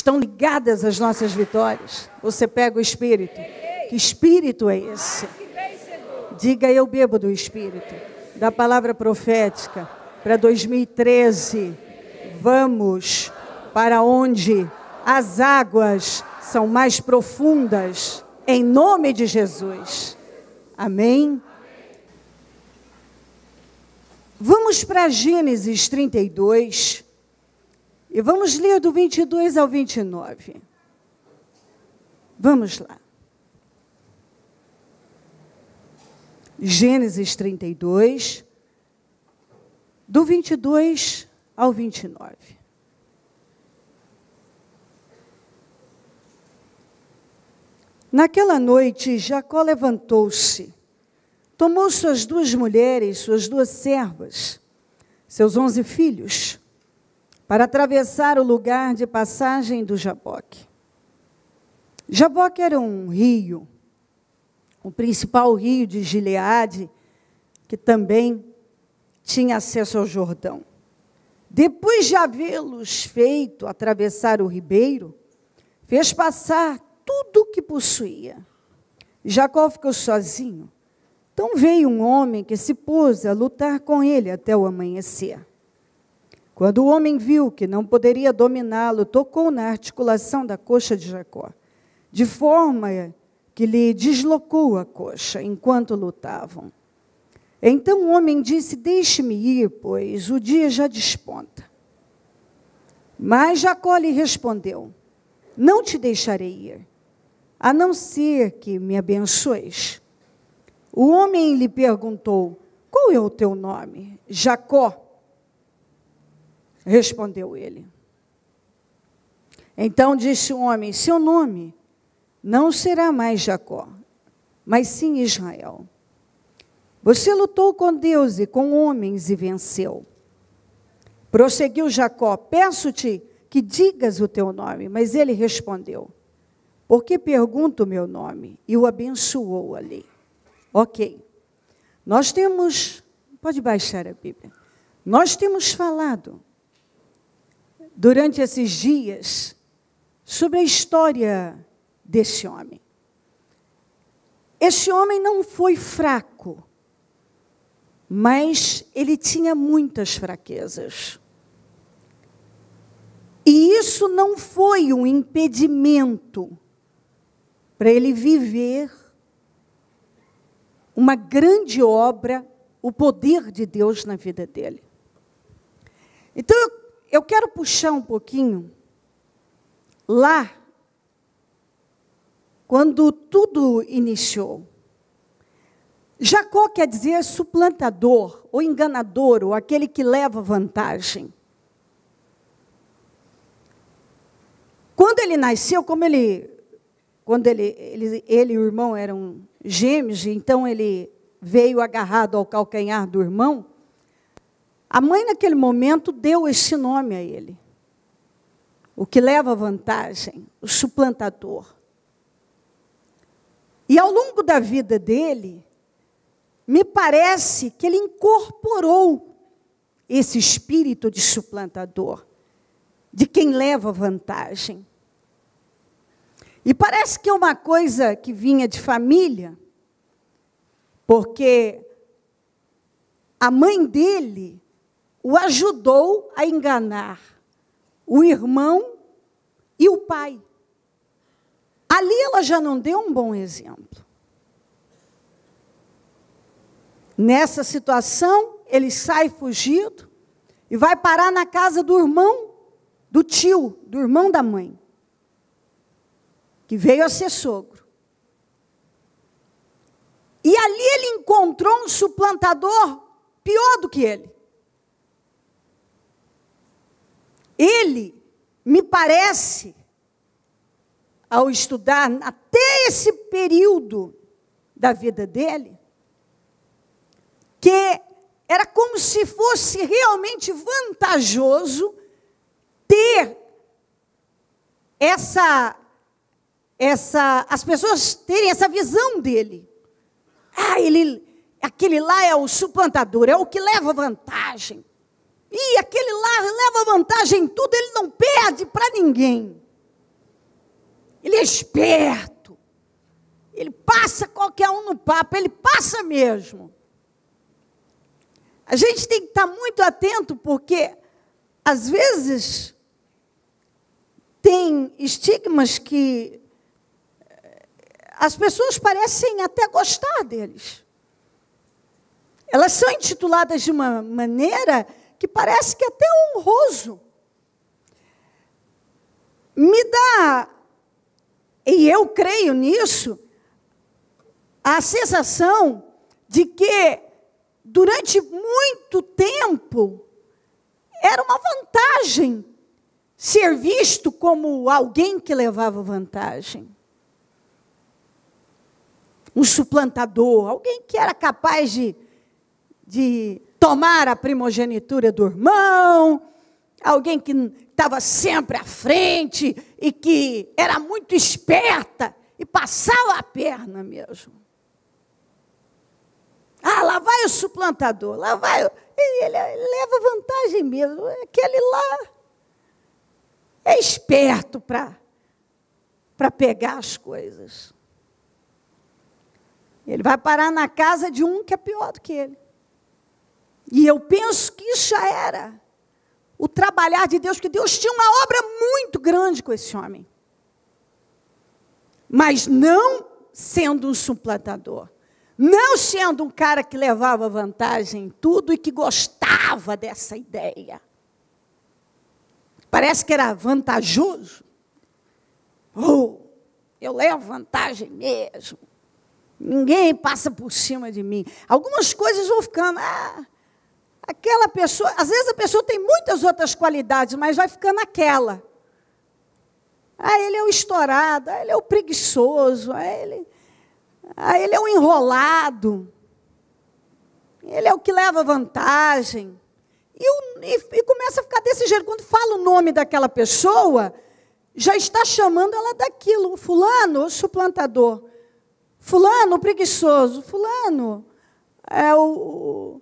estão ligadas às nossas vitórias. Você pega o Espírito. Que Espírito é esse? Diga, eu bebo do Espírito. Da palavra profética para 2013. Vamos para onde as águas são mais profundas, em nome de Jesus. Amém? Vamos para Gênesis 32 e vamos ler do 22 ao 29. Vamos lá. Gênesis 32, do 22 ao 29. Naquela noite, Jacó levantou-se, tomou suas 2 mulheres, suas 2 servas, seus 11 filhos, para atravessar o lugar de passagem do Jaboque. Jaboque era um rio, o principal rio de Gileade, que também tinha acesso ao Jordão. Depois de havê-los feito atravessar o ribeiro, fez passar tudo o que possuía. Jacó ficou sozinho. Então veio um homem que se pôs a lutar com ele até o amanhecer. Quando o homem viu que não poderia dominá-lo, tocou na articulação da coxa de Jacó, de forma que lhe deslocou a coxa enquanto lutavam. Então o homem disse: deixe-me ir, pois o dia já desponta. Mas Jacó lhe respondeu: não te deixarei ir, a não ser que me abençoes. O homem lhe perguntou: qual é o teu nome? Jacó. Respondeu ele. Então disse o homem: seu nome não será mais Jacó, mas sim Israel. Você lutou com Deus e com homens e venceu. Prosseguiu Jacó: peço-te que digas o teu nome. Mas ele respondeu: por que pergunta o meu nome? E o abençoou ali. Ok. Nós temos, pode baixar a Bíblia. Nós temos falado durante esses dias sobre a história desse homem. Esse homem não foi fraco, mas ele tinha muitas fraquezas. E isso não foi um impedimento para ele viver uma grande obra, o poder de Deus na vida dele. Então, eu quero puxar um pouquinho lá, quando tudo iniciou. Jacó quer dizer suplantador, ou enganador, ou aquele que leva vantagem. Quando ele nasceu, quando ele e o irmão eram gêmeos, então ele veio agarrado ao calcanhar do irmão, a mãe naquele momento deu esse nome a ele. O que leva vantagem, o suplantador. E ao longo da vida dele, me parece que ele incorporou esse espírito de suplantador, de quem leva vantagem. E parece que é uma coisa que vinha de família, porque a mãe dele o ajudou a enganar o irmão e o pai. Ali ela já não deu um bom exemplo. Nessa situação, ele sai fugido e vai parar na casa do irmão, do tio, do irmão da mãe, que veio a ser sogro. E ali ele encontrou um suplantador pior do que ele. Ele, me parece, ao estudar até esse período da vida dele, que era como se fosse realmente vantajoso ter as pessoas terem essa visão dele. Aquele lá é o suplantador, é o que leva vantagem. E aquele lá leva vantagem em tudo, ele não perde para ninguém. Ele é esperto. Ele passa qualquer um no papo, ele passa mesmo. A gente tem que estar muito atento, porque, às vezes, tem estigmas que as pessoas parecem até gostar deles. Elas são intituladas de uma maneira que parece que é até honroso. Me dá, e eu creio nisso, a sensação de que, durante muito tempo, era uma vantagem ser visto como alguém que levava vantagem. Um suplantador, alguém que era capaz de tomar a primogenitura do irmão, alguém que estava sempre à frente e que era muito esperta e passava a perna mesmo. Ah, lá vai o suplantador, lá vai. Ele leva vantagem mesmo. Aquele lá é esperto para pegar as coisas. Ele vai parar na casa de um que é pior do que ele. E eu penso que isso já era o trabalhar de Deus, que Deus tinha uma obra muito grande com esse homem. Mas não sendo um suplantador. Não sendo um cara que levava vantagem em tudo e que gostava dessa ideia. Parece que era vantajoso. Eu levo vantagem mesmo. Ninguém passa por cima de mim. Algumas coisas vão ficando... aquela pessoa... Às vezes a pessoa tem muitas outras qualidades, mas vai ficando aquela. Ele é o estourado, ele é o preguiçoso, ele é o enrolado, ele é o que leva vantagem. E começa a ficar desse jeito. Quando fala o nome daquela pessoa, já está chamando ela daquilo. Fulano, o suplantador. Fulano, o preguiçoso. Fulano é o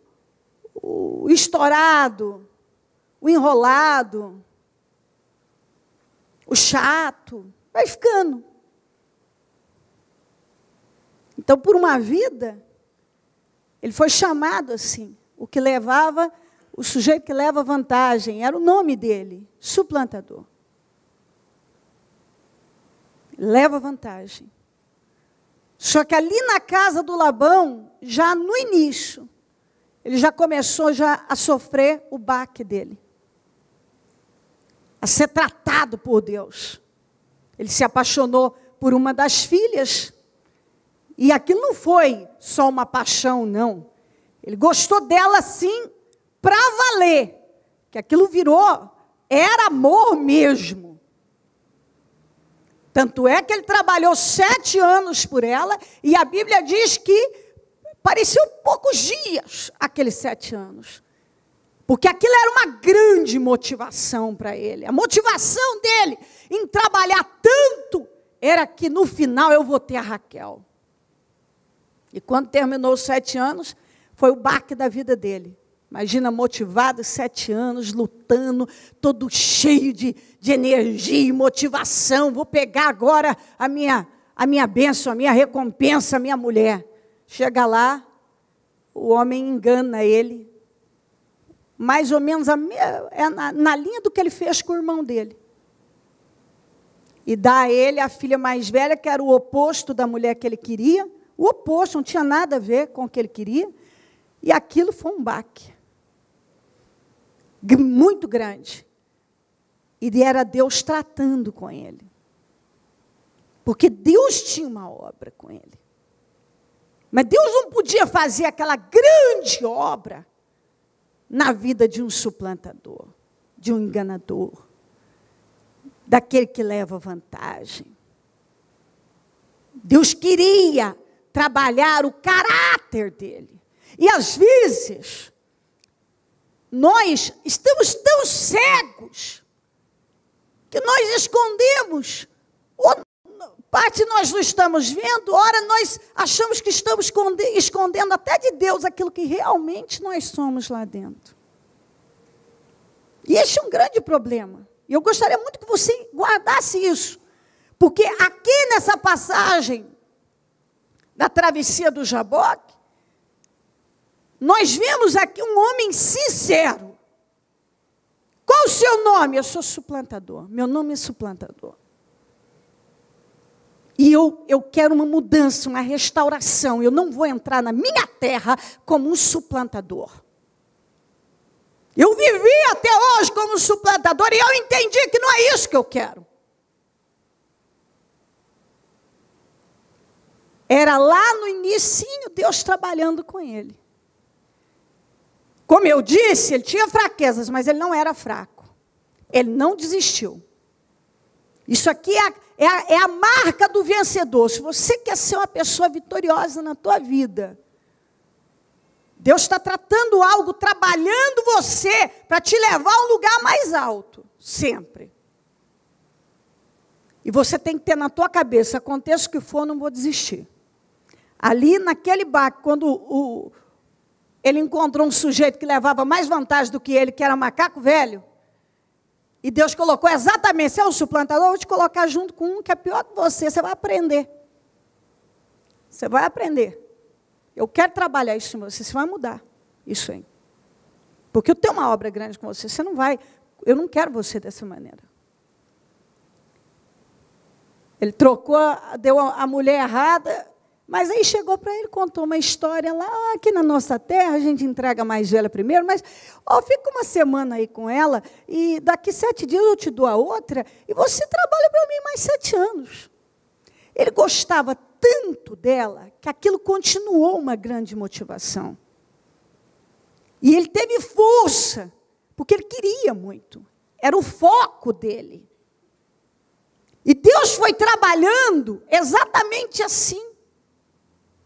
estourado, o enrolado, o chato. Vai ficando. Então, por uma vida, ele foi chamado assim. O sujeito que leva vantagem, era o nome dele, suplantador. Leva vantagem. Só que ali na casa do Labão, já no início, ele já começou a sofrer o baque dele. A ser tratado por Deus. Ele se apaixonou por uma das filhas. E aquilo não foi só uma paixão, não. Ele gostou dela, sim, para valer. Que aquilo era amor mesmo. Tanto é que ele trabalhou 7 anos por ela, e a Bíblia diz que pareciam poucos dias aqueles 7 anos. Porque aquilo era uma grande motivação para ele. A motivação dele em trabalhar tanto era que no final eu vou ter a Raquel. E quando terminou os 7 anos, foi o baque da vida dele. Imagina, motivado, 7 anos, lutando, todo cheio de energia e motivação. Vou pegar agora a minha bênção, a minha recompensa, a minha mulher. Chega lá, o homem engana ele. Mais ou menos na linha do que ele fez com o irmão dele. E dá a ele a filha mais velha, que era o oposto da mulher que ele queria. O oposto, não tinha nada a ver com o que ele queria. E aquilo foi um baque. Muito grande. E era Deus tratando com ele. Porque Deus tinha uma obra com ele. Mas Deus não podia fazer aquela grande obra na vida de um suplantador, de um enganador, daquele que leva vantagem. Deus queria trabalhar o caráter dele. E às vezes, nós estamos tão cegos que nós escondemos. Parte nós não estamos vendo, ora nós achamos que estamos escondendo até de Deus aquilo que realmente nós somos lá dentro. E esse é um grande problema. E eu gostaria muito que você guardasse isso. Porque aqui nessa passagem da travessia do Jaboque, nós vemos aqui um homem sincero. Qual o seu nome? Eu sou suplantador. Meu nome é suplantador. E eu quero uma mudança, uma restauração. Eu não vou entrar na minha terra como um suplantador. Eu vivi até hoje como suplantador e eu entendi que não é isso que eu quero. Era lá no inicinho Deus trabalhando com ele. Como eu disse, ele tinha fraquezas, mas ele não era fraco. Ele não desistiu. Isso aqui é a marca do vencedor. Se você quer ser uma pessoa vitoriosa na tua vida, Deus está tratando algo, trabalhando você para te levar a um lugar mais alto, sempre. E você tem que ter na tua cabeça, aconteça o que for, não vou desistir. Ali naquele barco, quando ele encontrou um sujeito que levava mais vantagem do que ele, que era macaco velho, e Deus colocou exatamente, você é um suplantador, eu vou te colocar junto com um que é pior que você vai aprender. Você vai aprender. Eu quero trabalhar isso em você vai mudar isso aí. Porque eu tenho uma obra grande com você, você não vai, eu não quero você dessa maneira. Ele trocou, deu a mulher errada, mas aí chegou para ele, contou uma história lá, aqui na nossa terra, a gente entrega a mais velha primeiro, mas fica uma semana aí com ela, e daqui 7 dias eu te dou a outra, e você trabalha para mim mais 7 anos. Ele gostava tanto dela, que aquilo continuou uma grande motivação. E ele teve força, porque ele queria muito, era o foco dele. E Deus foi trabalhando exatamente assim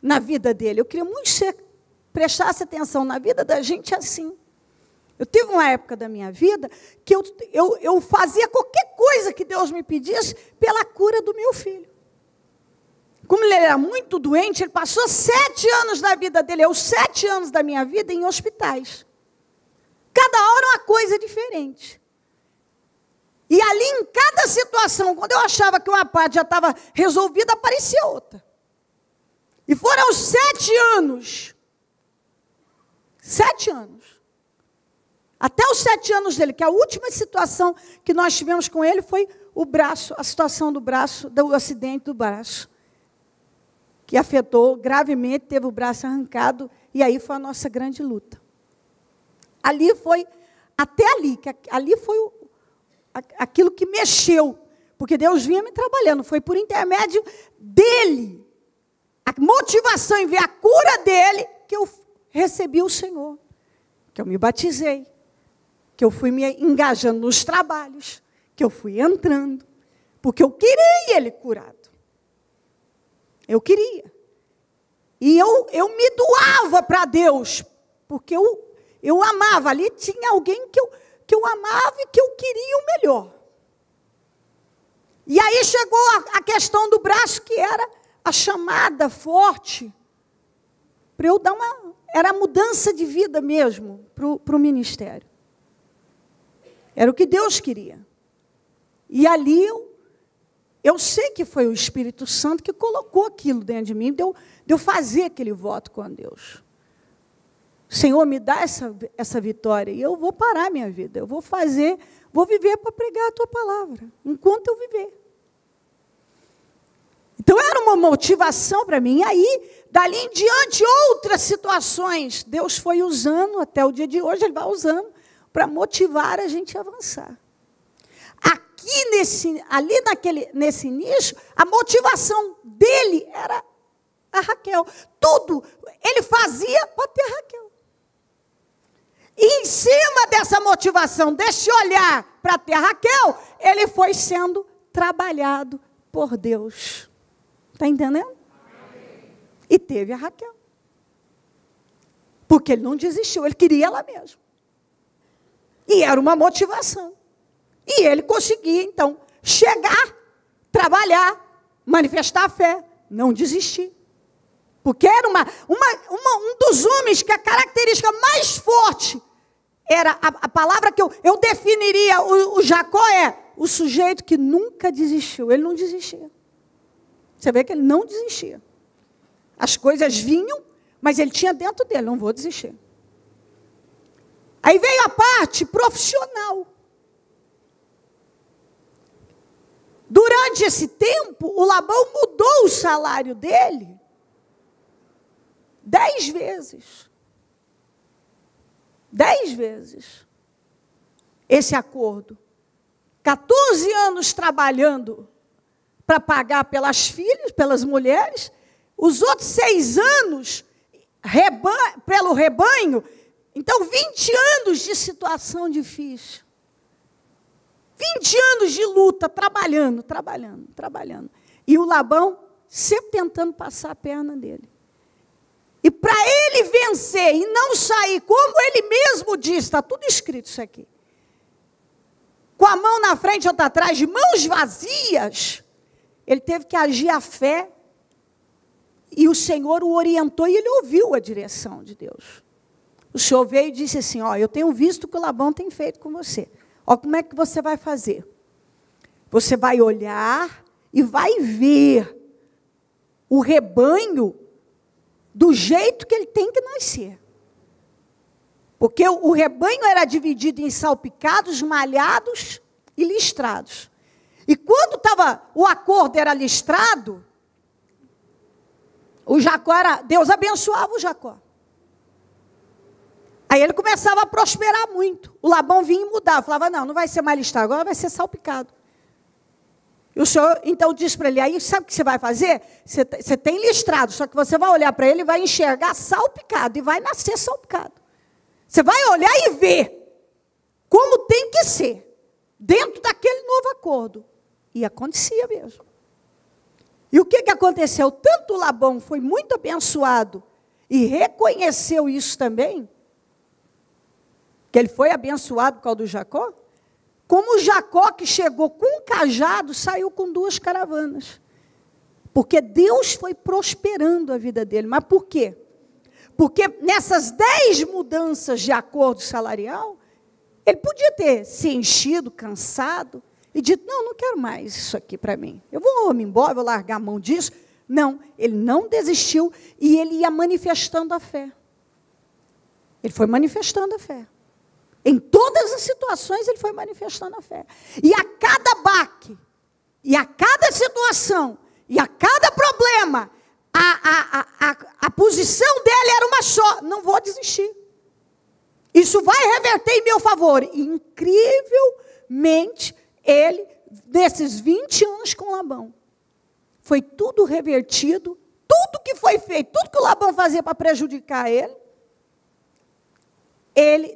na vida dele. Eu queria muito que você prestasse atenção na vida da gente assim. Eu tive uma época da minha vida que eu fazia qualquer coisa que Deus me pedisse pela cura do meu filho. Como ele era muito doente, ele passou 7 anos da vida dele, 7 anos da minha vida em hospitais. Cada hora uma coisa diferente. E ali em cada situação, quando eu achava que uma parte já estava resolvida, aparecia outra. E foram 7 anos. 7 anos. Até os 7 anos dele, que a última situação que nós tivemos com ele foi o braço, a situação do braço, do acidente do braço. Que afetou gravemente, teve o braço arrancado, e aí foi a nossa grande luta. Ali foi, até ali, que ali foi aquilo que mexeu, porque Deus vinha me trabalhando, foi por intermédio dele, a motivação em ver a cura dele, que eu recebi o Senhor, que eu me batizei, que eu fui me engajando nos trabalhos, que eu fui entrando, porque eu queria ele curado. Eu queria. E eu me doava para Deus, porque eu amava. Ali tinha alguém que eu amava e que eu queria o melhor. E aí chegou a questão do braço, que era a chamada forte, para eu dar era a mudança de vida mesmo para o ministério. Era o que Deus queria. E ali eu sei que foi o Espírito Santo que colocou aquilo dentro de mim, de eu fazer aquele voto com Deus. Senhor, me dá essa vitória, e eu vou parar minha vida, eu vou viver para pregar a tua palavra, enquanto eu viver. Então, era uma motivação para mim. E aí, dali em diante, outras situações, Deus foi usando, até o dia de hoje, Ele vai usando, para motivar a gente a avançar. Ali nesse início, a motivação dele era a Raquel. Tudo ele fazia para ter a Raquel. E em cima dessa motivação, desse olhar para ter a Raquel, ele foi sendo trabalhado por Deus. Está entendendo? E teve a Raquel. Porque ele não desistiu, ele queria ela mesmo. E era uma motivação. E ele conseguia, então, chegar, trabalhar, manifestar a fé, não desistir. Porque era um dos homens que a característica mais forte era a palavra que eu definiria o Jacó o sujeito que nunca desistiu. Ele não desistia. Você vê que ele não desistia. As coisas vinham, mas ele tinha dentro dele, não vou desistir. Aí veio a parte profissional. Durante esse tempo, o Labão mudou o salário dele 10 vezes. 10 vezes. Esse acordo. 14 anos trabalhando para pagar pelas filhas, pelas mulheres. Os outros 6 anos pelo rebanho. Então, 20 anos de situação difícil. 20 anos de luta, trabalhando. E o Labão sempre tentando passar a perna dele. E para ele vencer e não sair, como ele mesmo diz, está tudo escrito isso aqui. Com a mão na frente e outra atrás, de mãos vazias, ele teve que agir a fé. E o Senhor o orientou e ele ouviu a direção de Deus. O Senhor veio e disse assim, ó, eu tenho visto o que o Labão tem feito com você. Ó, como é que você vai fazer? Você vai olhar e vai ver o rebanho do jeito que ele tem que nascer. Porque o rebanho era dividido em salpicados, malhados e listrados. E quando o acordo era listrado, o Jacó Deus abençoava o Jacó. Aí ele começava a prosperar muito. O Labão vinha e mudava. Falava, não vai ser mais listrado, agora vai ser salpicado. E o Senhor, então, disse para ele, aí sabe o que você vai fazer? Você tem listrado, só que você vai olhar para ele e vai enxergar salpicado. E vai nascer salpicado. Você vai olhar e ver como tem que ser. Dentro daquele novo acordo. E acontecia mesmo. E o que aconteceu? Tanto o Labão foi muito abençoado e reconheceu isso também, que ele foi abençoado por causa do Jacó, como o Jacó que chegou com um cajado, saiu com 2 caravanas. Porque Deus foi prosperando a vida dele. Mas por quê? Porque nessas 10 mudanças de acordo salarial, ele podia ter se enchido, cansado, e dito, não quero mais isso aqui para mim. Eu vou me embora, vou largar a mão disso. Não, ele não desistiu e ele ia manifestando a fé. Ele foi manifestando a fé. Em todas as situações ele foi manifestando a fé. E a cada baque, e a cada situação, e a cada problema, a posição dele era uma só, não vou desistir. Isso vai reverter em meu favor. E, incrivelmente, ele, nesses 20 anos com Labão, foi tudo revertido, tudo que foi feito, tudo que o Labão fazia para prejudicar ele,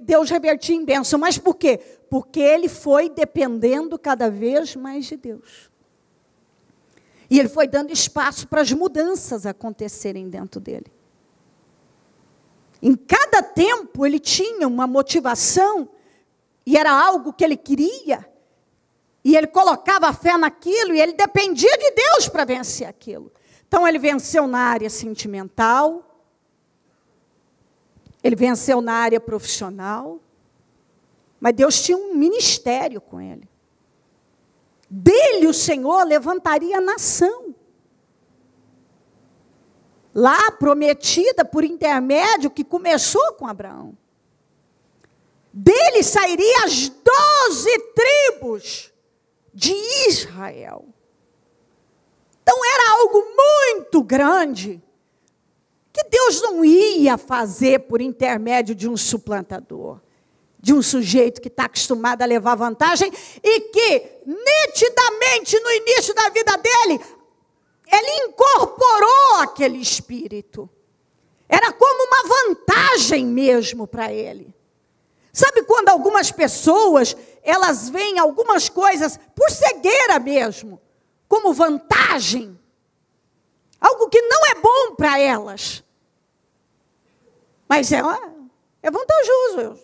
Deus revertia em bênção. Mas por quê? Porque ele foi dependendo cada vez mais de Deus. E ele foi dando espaço para as mudanças acontecerem dentro dele. Em cada tempo ele tinha uma motivação, e era algo que ele queria, e ele colocava a fé naquilo, e ele dependia de Deus para vencer aquilo. Então ele venceu na área sentimental, ele venceu na área profissional, mas Deus tinha um ministério com ele. Dele o Senhor levantaria a nação. Lá prometida por intermédio que começou com Abraão. Dele sairia as 12 tribos de Israel. Então era algo muito grande, que Deus não ia fazer por intermédio de um suplantador, de um sujeito que está acostumado a levar vantagem e que, nitidamente, no início da vida dele, ele incorporou aquele espírito. Era como uma vantagem mesmo para ele. Sabe quando algumas pessoas, elas veem algumas coisas por cegueira mesmo, como vantagem? Algo que não é bom para elas. Mas é vantajoso. Eu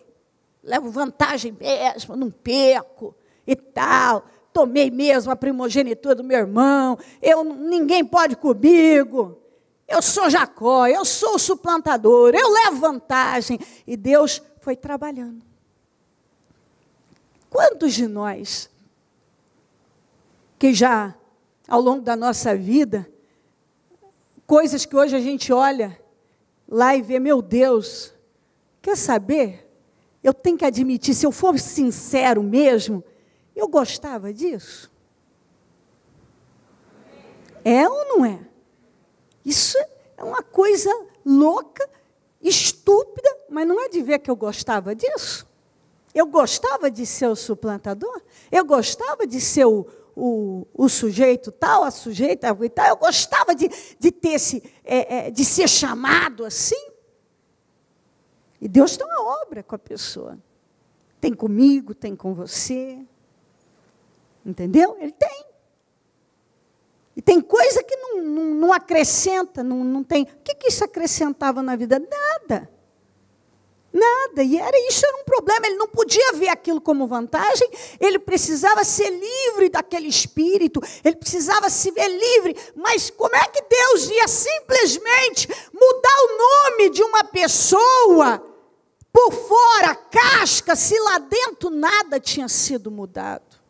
levo vantagem mesmo, não perco e tal. Tomei mesmo a primogenitura do meu irmão. Ninguém pode comigo. Eu sou Jacó, eu sou o suplantador, eu levo vantagem. E Deus foi trabalhando. Quantos de nós que já, ao longo da nossa vida, coisas que hoje a gente olha lá e vê, meu Deus, quer saber? Eu tenho que admitir, se eu for sincero mesmo, eu gostava disso. É ou não é? Isso é uma coisa louca, estúpida, mas não é de ver que eu gostava disso. Eu gostava de ser o suplantador, eu gostava de ser o sujeito tal, a sujeita e tal, eu gostava de ter de ser chamado assim. E Deus tem uma obra com a pessoa. Tem comigo, tem com você. Entendeu? Ele tem. E tem coisa que não acrescenta, não tem. O que isso acrescentava na vida? Nada. Nada. E isso era um problema. Ele não podia ver aquilo como vantagem. Ele precisava ser livre daquele espírito. Ele precisava se ver livre. Mas como é que Deus ia simplesmente mudar o nome de uma pessoa por fora, casca, se lá dentro nada tinha sido mudado?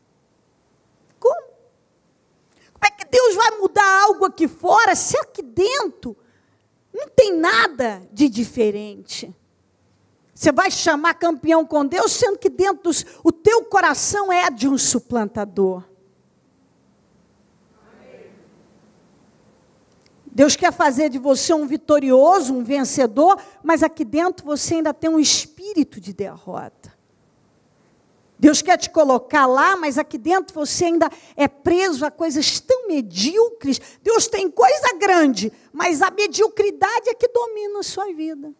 Como? Como é que Deus vai mudar algo aqui fora, se aqui dentro não tem nada de diferente? Você vai chamar campeão com Deus, sendo que dentro o teu coração é de um suplantador. Deus quer fazer de você um vitorioso, um vencedor, mas aqui dentro você ainda tem um espírito de derrota. Deus quer te colocar lá, mas aqui dentro você ainda é preso a coisas tão medíocres. Deus tem coisa grande, mas a mediocridade é que domina a sua vida.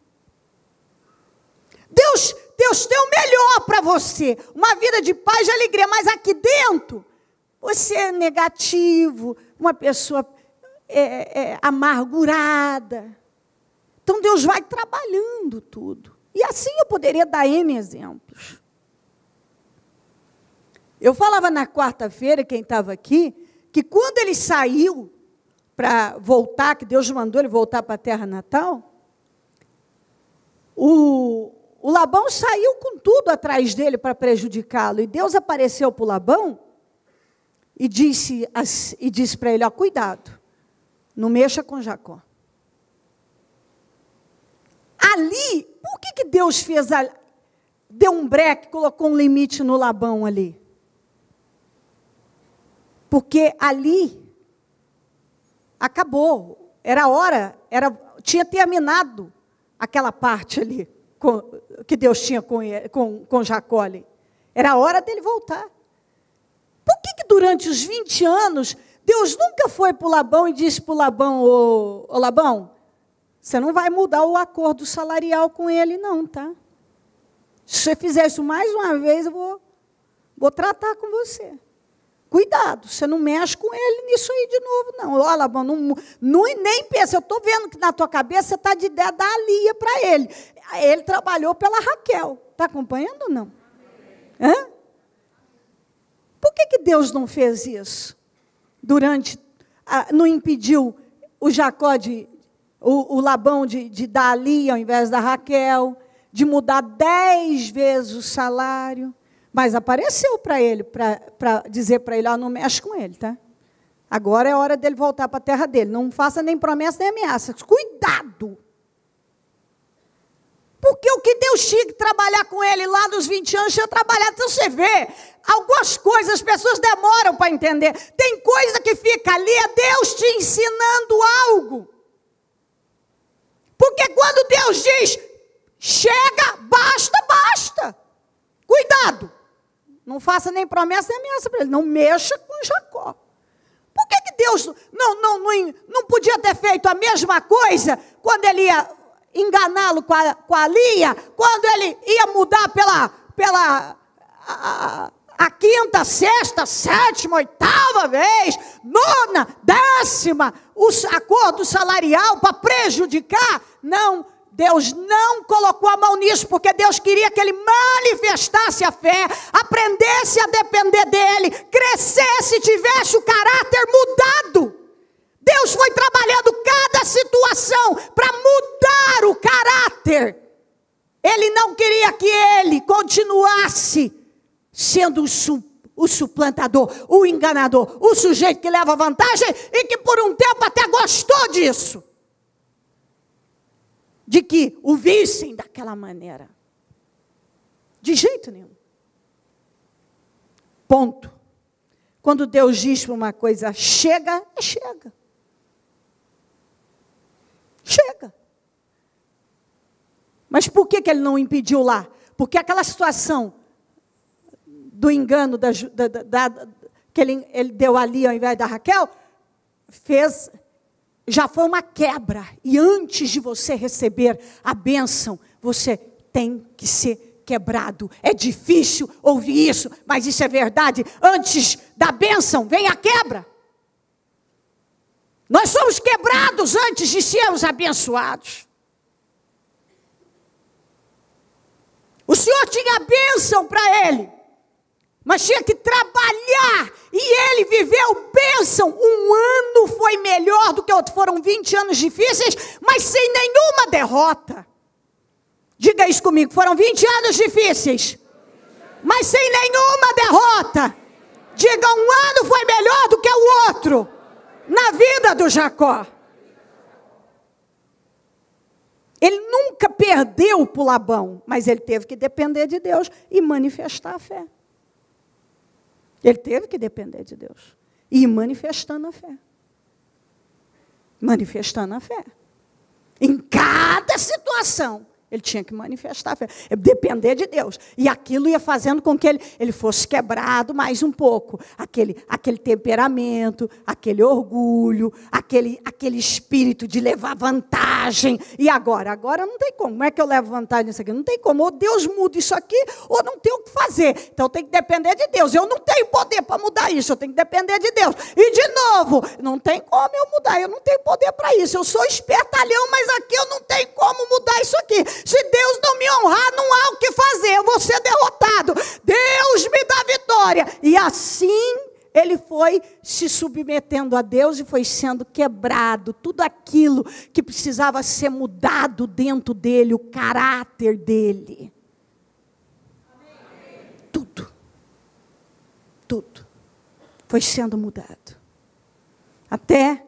Deus tem o melhor para você, uma vida de paz e alegria, mas aqui dentro você é negativo, uma pessoa amargurada. Então Deus vai trabalhando tudo. E assim eu poderia dar N exemplos. Eu falava na quarta-feira, quem estava aqui, que quando ele saiu para voltar, que Deus mandou ele voltar para a terra natal, o Labão saiu com tudo atrás dele para prejudicá-lo. E Deus apareceu para o Labão e disse para ele, ó, cuidado, não mexa com Jacó. Ali, por que Deus deu um breque, colocou um limite no Labão ali? Porque ali acabou, era hora, tinha terminado aquela parte ali que Deus tinha com Jacó ali. Era a hora dele voltar. Por que durante os 20 anos, Deus nunca foi para o Labão e disse para o Labão, ô Labão, você não vai mudar o acordo salarial com ele não, tá? Se você fizer isso mais uma vez, eu vou tratar com você. Cuidado, você não mexe com ele nisso aí de novo, não. Ó, Labão, nem pensa, eu estou vendo que na tua cabeça você está de ideia da Lia para ele. Ele trabalhou pela Raquel. Está acompanhando ou não? Hã? Por que Deus não fez isso? Não impediu o Jacó, o Labão de dar a Lia ao invés da Raquel, de mudar 10 vezes o salário. Mas apareceu para ele, para dizer para ele, ó, não mexe com ele, tá? Agora é hora dele voltar para a terra dele. Não faça nem promessa nem ameaça. Cuidado! Porque o que Deus tinha que trabalhar com ele lá nos 20 anos, tinha trabalhado. Então você vê, algumas coisas as pessoas demoram para entender. Tem coisa que fica ali, é Deus te ensinando algo. Porque quando Deus diz, chega, basta, basta. Cuidado! Não faça nem promessa nem ameaça para ele. Não mexa com Jacó. Por que Deus não podia ter feito a mesma coisa quando ele ia enganá-lo com a Lia? Quando ele ia mudar pela quinta, sexta, sétima, oitava vez, nona, 10ª, o acordo salarial para prejudicar? Não. Deus não colocou a mão nisso, porque Deus queria que ele manifestasse a fé, aprendesse a depender dele, crescesse, tivesse o caráter mudado. Deus foi trabalhando cada situação para mudar o caráter. Ele não queria que ele continuasse sendo o suplantador, o enganador, o sujeito que leva vantagem e que por um tempo até gostou disso. De que o vissem daquela maneira. De jeito nenhum. Ponto. Quando Deus diz para uma coisa chega, chega. Chega. Mas por que ele não impediu lá? Porque aquela situação do engano que ele deu ali ao invés da Raquel, já foi uma quebra. E antes de você receber a bênção, você tem que ser quebrado. É difícil ouvir isso, mas isso é verdade. Antes da bênção, vem a quebra. Nós somos quebrados antes de sermos abençoados. O Senhor tinha bênção para ele, mas tinha que trabalhar, e ele viveu bênção. Um ano foi melhor do que outro, foram 20 anos difíceis, mas sem nenhuma derrota. Diga isso comigo, foram 20 anos difíceis, mas sem nenhuma derrota. Diga, um ano foi melhor do que o outro, na vida do Jacó. Ele nunca perdeu para o Labão, mas ele teve que depender de Deus e manifestar a fé. Ele teve que depender de Deus e ir manifestando a fé. Manifestando a fé. Em cada situação, ele tinha que manifestar a fé, depender de Deus. E aquilo ia fazendo com que ele fosse quebrado mais um pouco. Aquele temperamento, aquele orgulho, aquele espírito de levar vantagem. E agora não tem como. Como é que eu levo vantagem nisso aqui? Não tem como. Ou Deus muda isso aqui, ou não tem o que fazer. Então tem que depender de Deus. Eu não tenho poder para mudar isso, eu tenho que depender de Deus. E de novo, não tem como eu mudar, eu não tenho poder para isso. Eu sou espertalhão, mas aqui eu não tenho como mudar isso aqui. Se Deus não me honrar, não há o que fazer, eu vou ser derrotado. Deus me dá vitória. E assim ele foi se submetendo a Deus e foi sendo quebrado. Tudo aquilo que precisava ser mudado dentro dele, o caráter dele. Tudo foi sendo mudado. Até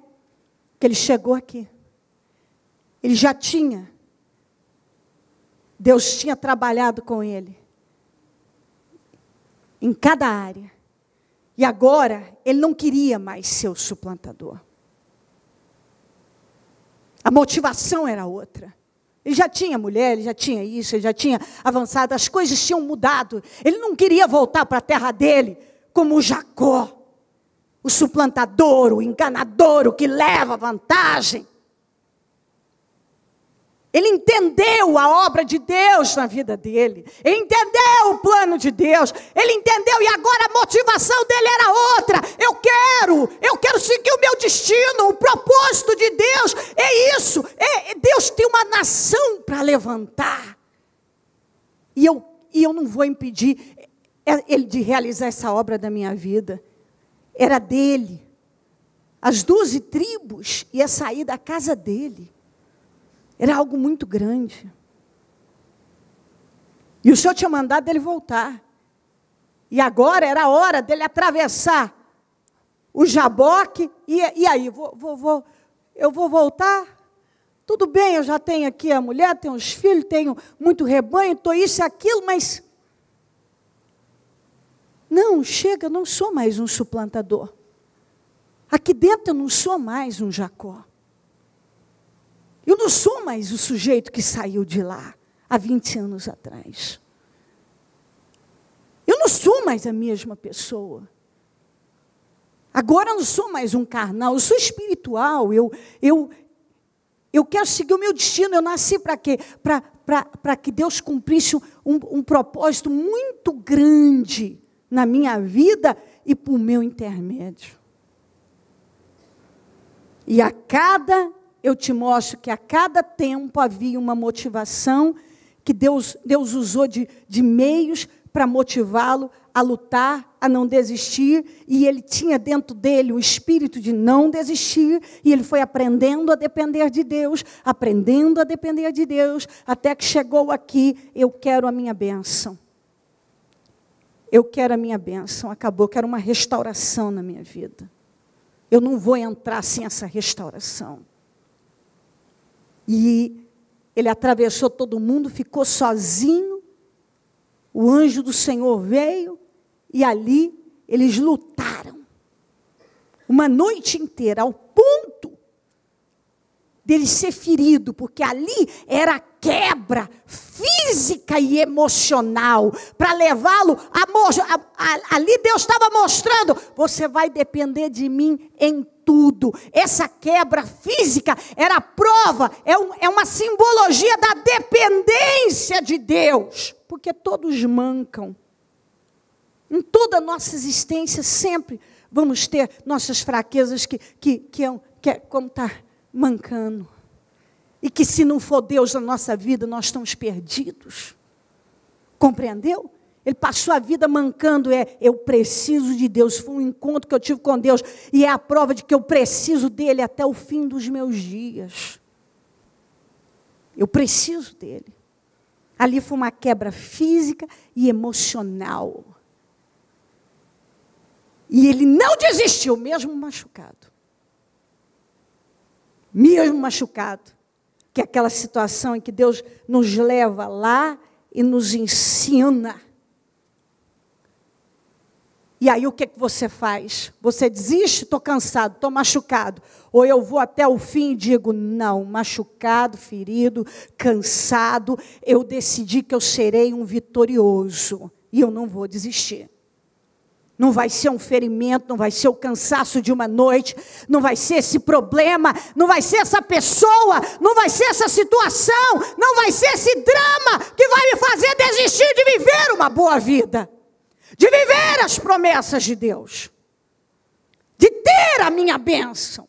que ele chegou aqui. Ele já tinha. Deus tinha trabalhado com ele. Em cada área. E agora, ele não queria mais ser o suplantador. A motivação era outra. Ele já tinha mulher, ele já tinha isso, ele já tinha avançado, as coisas tinham mudado. Ele não queria voltar para a terra dele como o Jacó. O suplantador, o enganador, o que leva vantagem. Ele entendeu a obra de Deus na vida dele. Ele entendeu o plano de Deus. Ele entendeu e agora a motivação dele era outra. Eu quero seguir o meu destino, o propósito de Deus. É isso. Deus tem uma nação para levantar. E eu não vou impedir ele de realizar essa obra da minha vida. Era dele. As 12 tribos iam sair da casa dele. Era algo muito grande. E o Senhor tinha mandado ele voltar. E agora era a hora dele atravessar o Jaboque. E aí, eu vou voltar? Tudo bem, eu já tenho aqui a mulher, tenho os filhos, tenho muito rebanho, estou isso e aquilo, mas... Não, chega, eu não sou mais um suplantador. Aqui dentro eu não sou mais um Jacó. Eu não sou mais o sujeito que saiu de lá há 20 anos atrás. Eu não sou mais a mesma pessoa. Agora eu não sou mais um carnal, eu sou espiritual. Eu quero seguir o meu destino. Eu nasci para quê? Para que Deus cumprisse um propósito muito grande na minha vida e por meu intermédio. E eu te mostro que a cada tempo havia uma motivação que Deus usou de meios para motivá-lo a lutar, a não desistir. E ele tinha dentro dele o espírito de não desistir. E ele foi aprendendo a depender de Deus, aprendendo a depender de Deus, até que chegou aqui, eu quero a minha bênção. eu quero a minha bênção, acabou, eu quero uma restauração na minha vida. Eu não vou entrar sem essa restauração. E ele atravessou todo mundo, ficou sozinho. O anjo do Senhor veio e ali eles lutaram. Uma noite inteira, ao ponto dele ser ferido, porque ali era quebra física e emocional, para levá-lo ali Deus estava mostrando, você vai depender de mim em tudo. Essa quebra física era a prova, é uma simbologia da dependência de Deus, porque todos mancam. Em toda a nossa existência sempre vamos ter nossas fraquezas que é como está mancando. E que se não for Deus na nossa vida, nós estamos perdidos. Compreendeu? Ele passou a vida mancando, eu preciso de Deus. Foi um encontro que eu tive com Deus, e é a prova de que eu preciso dele até o fim dos meus dias. Eu preciso dele. Ali foi uma quebra física e emocional. E ele não desistiu, mesmo machucado. Mesmo machucado. Que é aquela situação em que Deus nos leva lá e nos ensina. E aí o que você faz? Você desiste? Estou cansado, estou machucado. Ou eu vou até o fim e digo, não, machucado, ferido, cansado, eu decidi que eu serei um vitorioso. E eu não vou desistir. Não vai ser um ferimento, não vai ser o cansaço de uma noite, não vai ser esse problema, não vai ser essa pessoa, não vai ser essa situação, não vai ser esse drama que vai me fazer desistir de viver uma boa vida, de viver as promessas de Deus, de ter a minha bênção.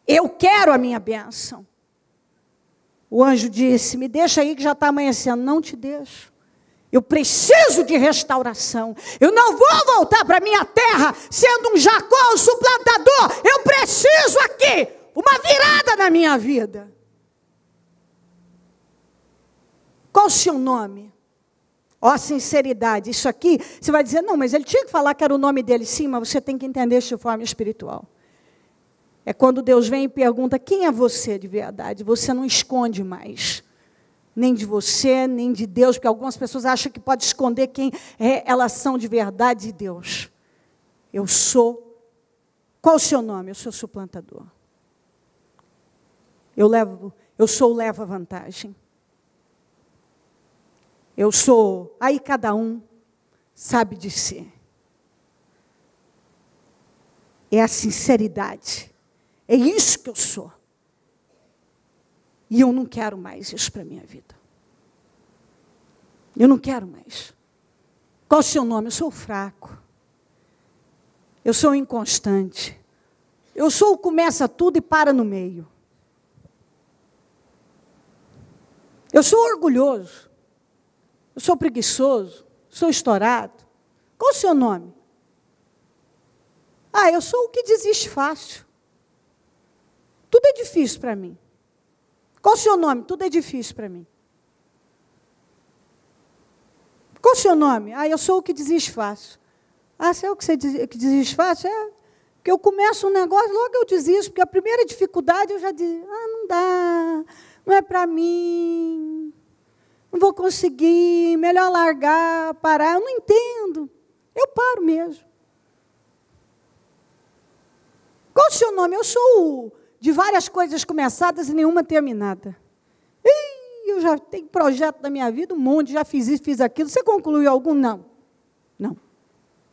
Eu quero a minha bênção. O anjo disse, me deixa aí que já está amanhecendo. Não te deixo. Eu preciso de restauração. Eu não vou voltar para a minha terra sendo um Jacó, um suplantador. Eu preciso aqui uma virada na minha vida. Qual o seu nome? Ó, sinceridade. Isso aqui, você vai dizer, não, mas ele tinha que falar que era o nome dele. Sim, mas você tem que entender isso de forma espiritual. É quando Deus vem e pergunta, quem é você de verdade? Você não esconde mais. Nem de você, nem de Deus, porque algumas pessoas acham que pode esconder quem elas são de verdade de Deus. Eu sou. Qual o seu nome? Eu sou suplantador. Eu sou o leva-vantagem. Eu sou. Aí cada um sabe de si. É a sinceridade. É isso que eu sou. E eu não quero mais isso para a minha vida. Eu não quero mais. Qual o seu nome? Eu sou fraco. Eu sou inconstante. Eu sou o que começa tudo e para no meio. Eu sou orgulhoso. Eu sou preguiçoso. Sou estourado. Qual o seu nome? Ah, eu sou o que desiste fácil. Tudo é difícil para mim. Qual o seu nome? Tudo é difícil para mim. Qual o seu nome? Ah, eu sou o que desiste fácil. Ah, você é o que desiste fácil? É, porque eu começo um negócio, logo eu desisto, porque a primeira dificuldade eu já digo, não dá, não é para mim, não vou conseguir, melhor largar, parar, eu não entendo. Eu paro mesmo. Qual o seu nome? Eu sou de várias coisas começadas e nenhuma terminada. Eu já tenho projeto da minha vida, um monte, já fiz isso, fiz aquilo. Você concluiu algum? Não.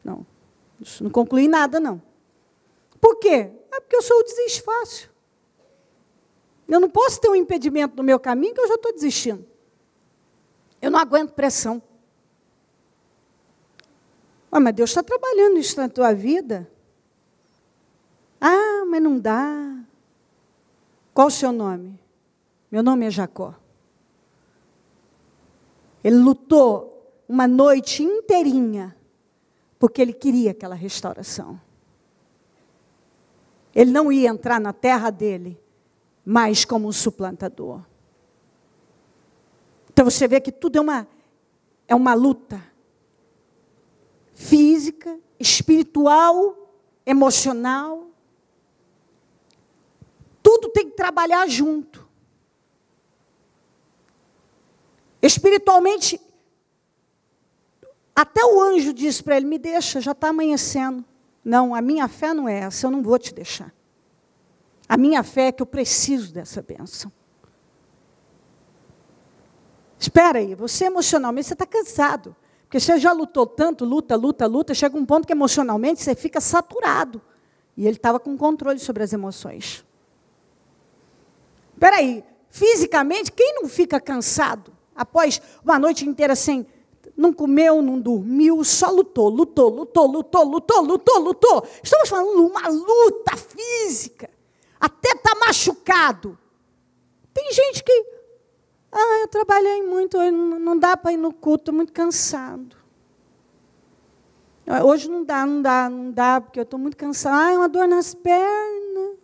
Não concluí nada, não. Por quê? É porque eu sou o desiste fácil. Eu não posso ter um impedimento no meu caminho que eu já estou desistindo. Eu não aguento pressão. Mas Deus está trabalhando isso na tua vida. Ah, mas não dá. Qual o seu nome? Meu nome é Jacó. Ele lutou uma noite inteirinha, porque ele queria aquela restauração. Ele não ia entrar na terra dele, mas como um suplantador. Então você vê que tudo é uma luta. física, espiritual, emocional. Tudo tem que trabalhar junto. Espiritualmente, até o anjo disse para ele, me deixa, já está amanhecendo. Não, a minha fé não é essa, eu não vou te deixar. A minha fé é que eu preciso dessa bênção. Espera aí, você emocionalmente, você está cansado. Porque você já lutou tanto, luta, chega um ponto que emocionalmente você fica saturado. E ele estava com controle sobre as emoções. Espera aí, fisicamente, quem não fica cansado? Após uma noite inteira sem... Não comeu, não dormiu, só lutou. Estamos falando de uma luta física. Até está machucado. Tem gente que... eu trabalhei muito, não dá para ir no culto, estou muito cansado. Hoje não dá, porque eu estou muito cansado. É uma dor nas pernas.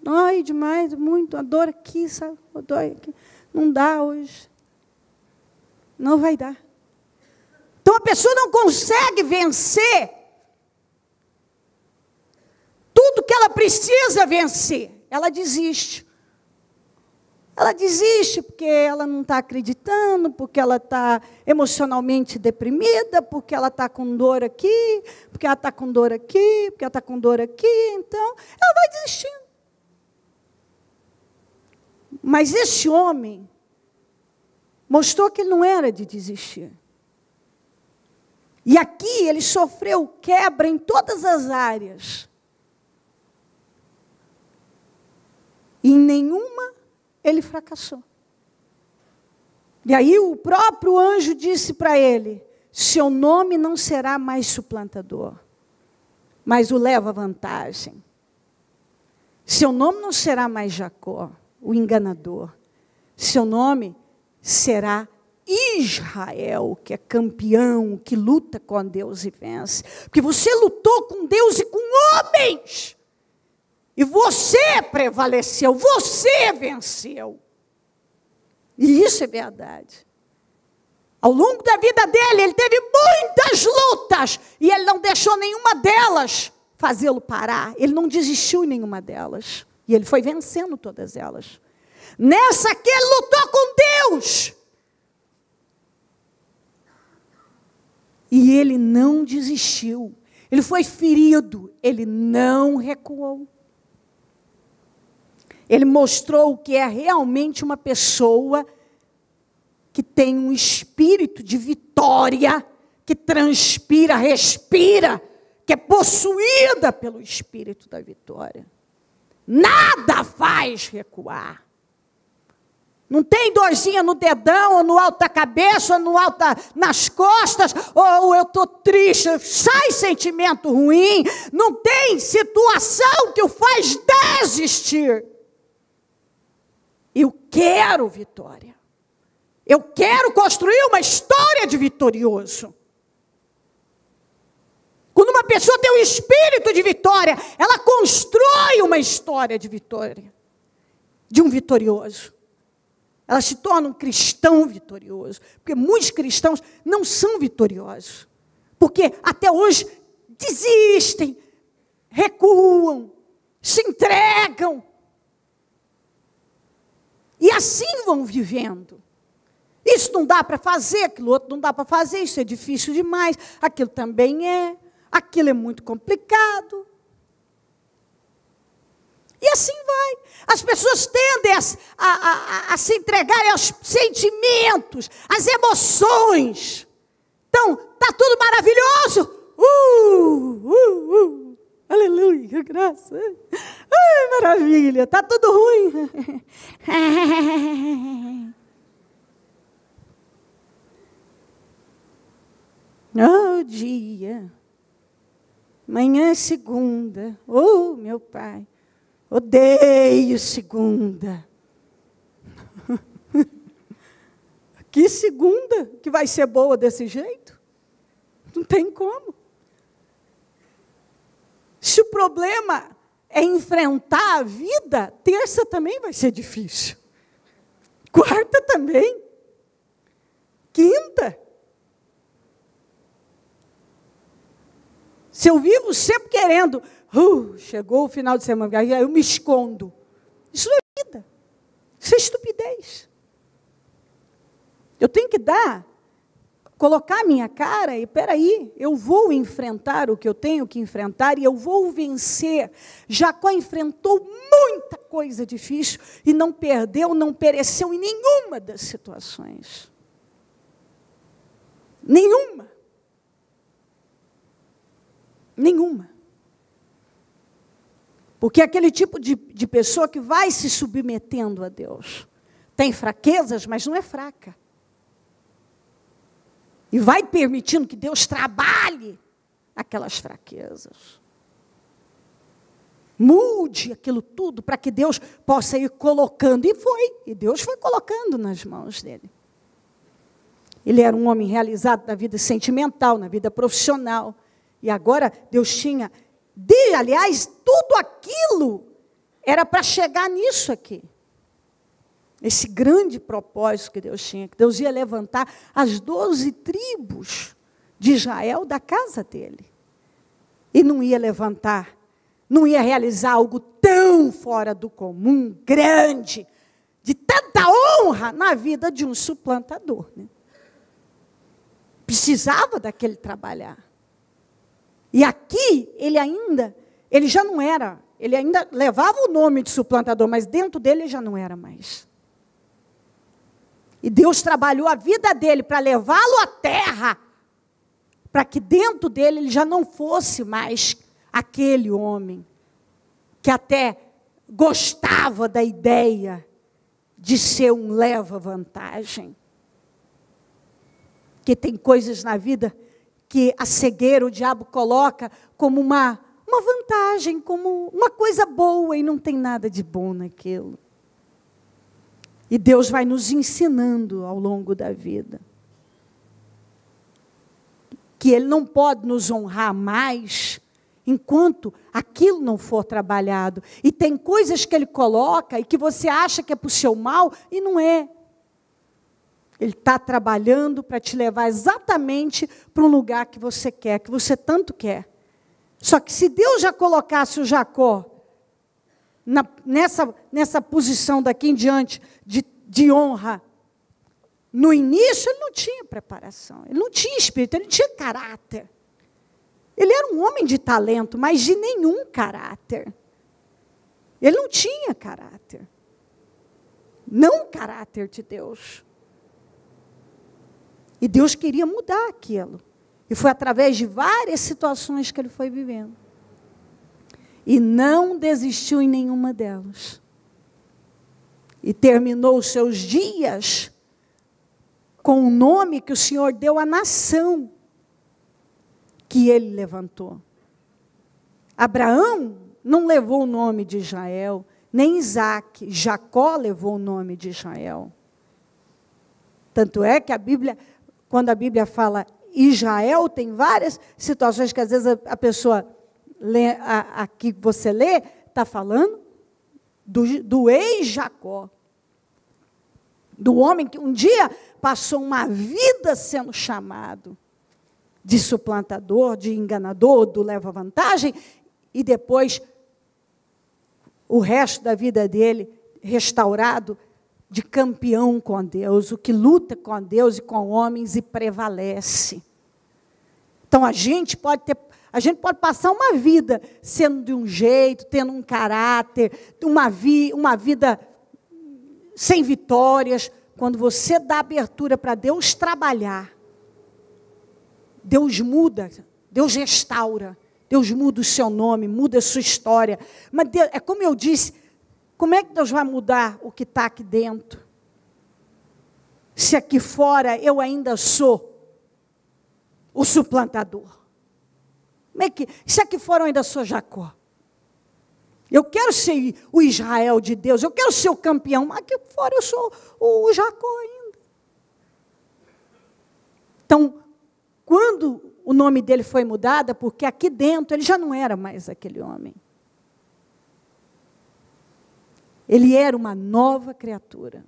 Ai, demais, muito, a dor aqui, sabe? A dor aqui. Não dá hoje. Não vai dar. Então a pessoa não consegue vencer tudo que ela precisa vencer. Ela desiste. Ela desiste porque ela não está acreditando, porque ela está emocionalmente deprimida, porque ela está com dor aqui, porque ela está com dor aqui, porque ela está com dor aqui. Então, ela vai desistindo. Mas esse homem mostrou que ele não era de desistir. E aqui ele sofreu quebra em todas as áreas. E em nenhuma ele fracassou. E aí o próprio anjo disse para ele, seu nome não será mais suplantador, mas o leva vantagem. Seu nome não será mais Jacó, o enganador. Seu nome será Israel, que é campeão, que luta com Deus e vence. Porque você lutou com Deus e com homens. E você prevaleceu, você venceu. E isso é verdade. Ao longo da vida dele, ele teve muitas lutas. E ele não deixou nenhuma delas fazê-lo parar. Ele não desistiu em nenhuma delas. E ele foi vencendo todas elas. Nessa que ele lutou com Deus. E ele não desistiu. Ele foi ferido. Ele não recuou. Ele mostrou que é realmente uma pessoa que tem um espírito de vitória, que transpira, respira, que é possuída pelo espírito da vitória. Nada faz recuar. Não tem dorzinha no dedão, ou no alto da cabeça, ou no alto nas costas, ou eu estou triste, sai sentimento ruim. Não tem situação que o faz desistir. Eu quero vitória. Eu quero construir uma história de vitorioso. Quando uma pessoa tem um espírito de vitória, ela constrói uma história de vitória, de um vitorioso. Ela se torna um cristão vitorioso. Porque muitos cristãos não são vitoriosos. Porque até hoje desistem, recuam, se entregam. E assim vão vivendo. Isso não dá para fazer, aquilo outro não dá para fazer, isso é difícil demais, aquilo também é, aquilo é muito complicado. E assim vai. As pessoas tendem a se entregarem aos sentimentos, às emoções. Então, está tudo maravilhoso. Aleluia, graça. Ai, maravilha, está tudo ruim. Oh, dia. Amanhã é segunda. Oh, meu pai. Odeio segunda. Que segunda que vai ser boa desse jeito? Não tem como. Se o problema é enfrentar a vida, terça também vai ser difícil. Quarta também. Quinta. Se eu vivo sempre querendo, chegou o final de semana, aí eu me escondo. Isso não é vida. Isso é estupidez. Eu tenho que colocar a minha cara e, peraí, eu vou enfrentar o que eu tenho que enfrentar e eu vou vencer. Jacó enfrentou muita coisa difícil e não perdeu, não pereceu em nenhuma das situações. Nenhuma. Nenhuma. Porque é aquele tipo de pessoa que vai se submetendo a Deus. Tem fraquezas, mas não é fraca. E vai permitindo que Deus trabalhe aquelas fraquezas. Mude aquilo tudo para que Deus possa ir colocando. E Deus foi colocando nas mãos dele. Ele era um homem realizado na vida sentimental, na vida profissional. E agora Deus tinha... aliás, tudo aquilo era para chegar nisso aqui. Esse grande propósito que Deus tinha, que Deus ia levantar as 12 tribos de Israel da casa dele. E não ia levantar, não ia realizar algo tão fora do comum, grande, de tanta honra na vida de um suplantador, né? Precisava daquele trabalhar. E aqui, ele já não era, ele ainda levava o nome de suplantador, mas dentro dele já não era mais. E Deus trabalhou a vida dele para levá-lo à terra, para que dentro dele ele já não fosse mais aquele homem que até gostava da ideia de ser um leva-vantagem. Que tem coisas na vida que a cegueira, o diabo coloca como uma vantagem, como uma coisa boa, e não tem nada de bom naquilo. E Deus vai nos ensinando ao longo da vida que Ele não pode nos honrar mais enquanto aquilo não for trabalhado. E tem coisas que Ele coloca e que você acha que é para o seu mal, e não é. Ele está trabalhando para te levar exatamente para um lugar que você quer, que você tanto quer. Só que se Deus já colocasse o Jacó nessa posição daqui em diante de honra, no início ele não tinha preparação, ele não tinha espírito, ele não tinha caráter. Ele era um homem de talento, mas de nenhum caráter. Ele não tinha caráter. Não o caráter de Deus. E Deus queria mudar aquilo. E foi através de várias situações que ele foi vivendo. E não desistiu em nenhuma delas. E terminou os seus dias com o nome que o Senhor deu à nação que ele levantou. Abraão não levou o nome de Israel, nem Isaac. Jacó levou o nome de Israel. Tanto é que quando a Bíblia fala Israel, tem várias situações que às vezes a pessoa lê, aqui você lê, está falando do ex-Jacó. Do homem que um dia passou uma vida sendo chamado de suplantador, de enganador, do leva-vantagem, e depois o resto da vida dele restaurado de campeão com Deus, o que luta com Deus e com homens e prevalece. Então a gente pode passar uma vida sendo de um jeito, tendo um caráter, uma vida sem vitórias. Quando você dá abertura para Deus trabalhar, Deus muda, Deus restaura, Deus muda o seu nome, muda a sua história. Mas Deus, é como eu disse, como é que Deus vai mudar o que está aqui dentro? Se aqui fora eu ainda sou o suplantador. Se aqui fora eu ainda sou Jacó. Eu quero ser o Israel de Deus, eu quero ser o campeão, mas aqui fora eu sou o Jacó ainda. Então, quando o nome dele foi mudado, porque aqui dentro ele já não era mais aquele homem. Ele era uma nova criatura.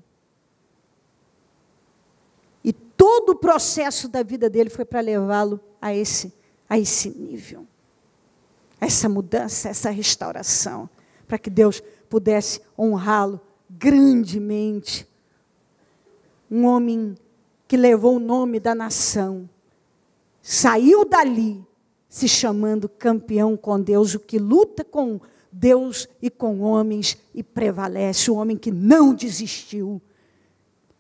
E todo o processo da vida dele foi para levá-lo a esse nível. essa mudança, essa restauração, para que Deus pudesse honrá-lo grandemente. Um homem que levou o nome da nação, saiu dali se chamando campeão com Deus, o que luta com Deus e com homens e prevalece, o homem que não desistiu,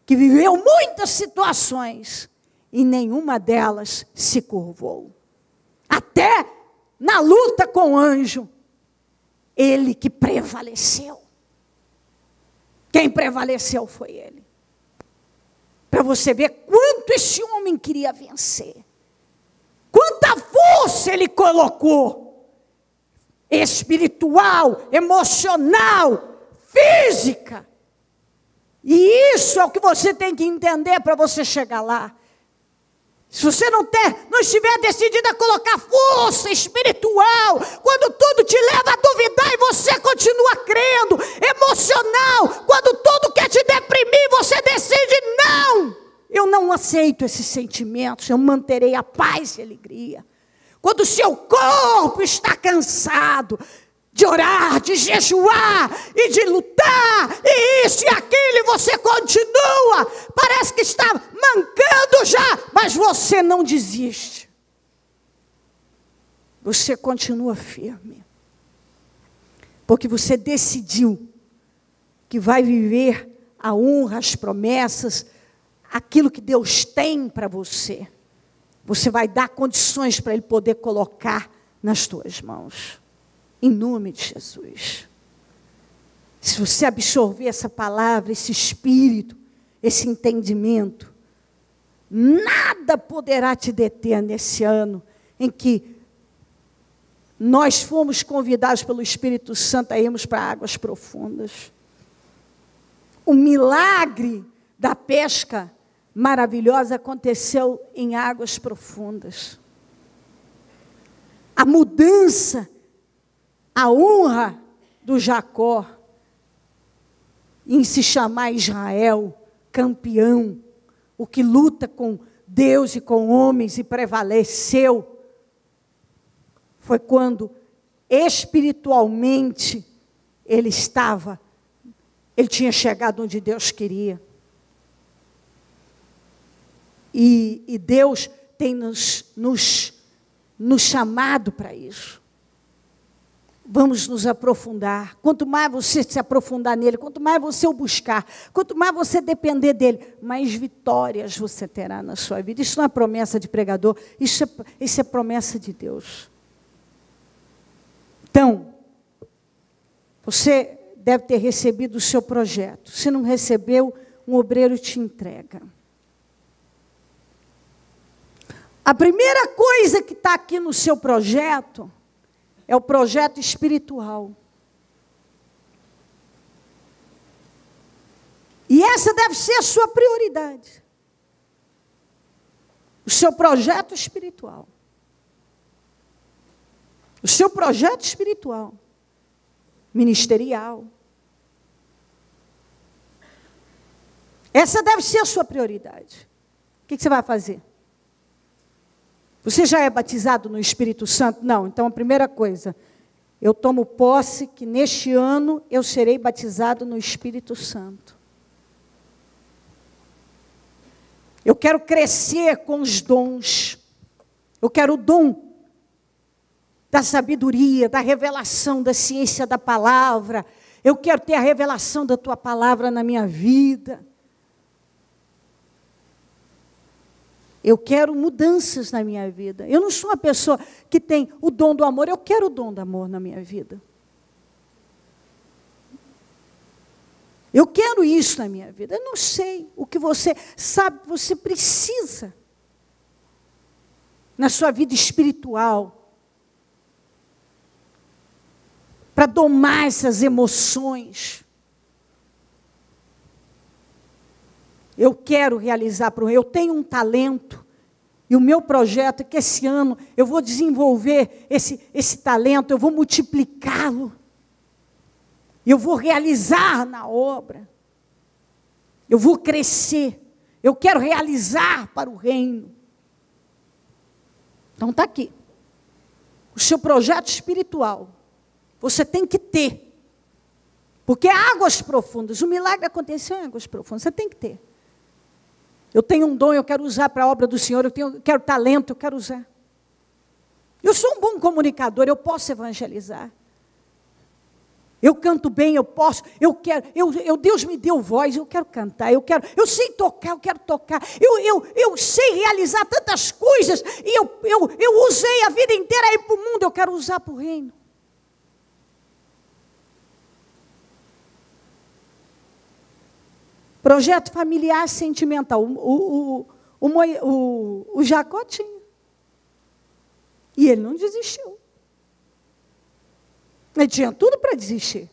que viveu muitas situações e nenhuma delas se curvou. Até na luta com o anjo, ele que prevaleceu. Quem prevaleceu foi ele. Para você ver quanto esse homem queria vencer. Quanta força ele colocou. Espiritual, emocional, física. E isso é o que você tem que entender para você chegar lá. Se você não estiver decidido a colocar força espiritual, quando tudo te leva a duvidar e você continua crendo, emocional, quando tudo quer te deprimir, você decide, não, eu não aceito esses sentimentos, eu manterei a paz e a alegria. Quando o seu corpo está cansado de orar, de jejuar e de lutar, e isso e aquilo, e você continua, parece que está mancando já, mas você não desiste. Você continua firme, porque você decidiu que vai viver a honra, as promessas, aquilo que Deus tem para você. Você vai dar condições para Ele poder colocar nas tuas mãos. Em nome de Jesus. Se você absorver essa palavra, esse espírito, esse entendimento, nada poderá te deter nesse ano em que nós fomos convidados pelo Espírito Santo a irmos para águas profundas. O milagre da pesca maravilhosa aconteceu em águas profundas. A mudança, a honra do Jacó em se chamar Israel, campeão, o que luta com Deus e com homens e prevaleceu, foi quando espiritualmente ele tinha chegado onde Deus queria. E Deus tem nos chamado para isso. Vamos nos aprofundar. Quanto mais você se aprofundar nele, quanto mais você o buscar, quanto mais você depender dele, mais vitórias você terá na sua vida. Isso não é promessa de pregador, isso é promessa de Deus. Então, você deve ter recebido o seu projeto. Se não recebeu, um obreiro te entrega. A primeira coisa que está aqui no seu projeto é o projeto espiritual. E essa deve ser a sua prioridade. O seu projeto espiritual. O seu projeto espiritual. Ministerial. Essa deve ser a sua prioridade. O que você vai fazer? Você já é batizado no Espírito Santo? Não. Então, a primeira coisa, eu tomo posse que neste ano eu serei batizado no Espírito Santo. Eu quero crescer com os dons. Eu quero o dom da sabedoria, da revelação, da ciência da palavra. Eu quero ter a revelação da tua palavra na minha vida. Eu quero mudanças na minha vida. Eu não sou uma pessoa que tem o dom do amor. Eu quero o dom do amor na minha vida. Eu quero isso na minha vida. Eu não sei o que você sabe que você precisa na sua vida espiritual para domar essas emoções. Eu quero realizar para o eu tenho um talento, e o meu projeto é que esse ano eu vou desenvolver esse talento, eu vou multiplicá-lo, eu vou realizar na obra, eu vou crescer, eu quero realizar para o reino. Então está aqui. o seu projeto espiritual, você tem que ter. Porque é águas profundas, o milagre aconteceu em águas profundas, você tem que ter. Eu tenho um dom, eu quero usar para a obra do Senhor, eu quero talento, eu quero usar. Eu sou um bom comunicador, eu posso evangelizar. Eu canto bem, eu posso, eu quero, Deus me deu voz, eu quero cantar, eu sei tocar, eu quero tocar, eu sei realizar tantas coisas, e eu usei a vida inteira aí para o mundo, eu quero usar para o reino. Projeto familiar sentimental, o Jacó tinha, e ele não desistiu. Ele tinha tudo para desistir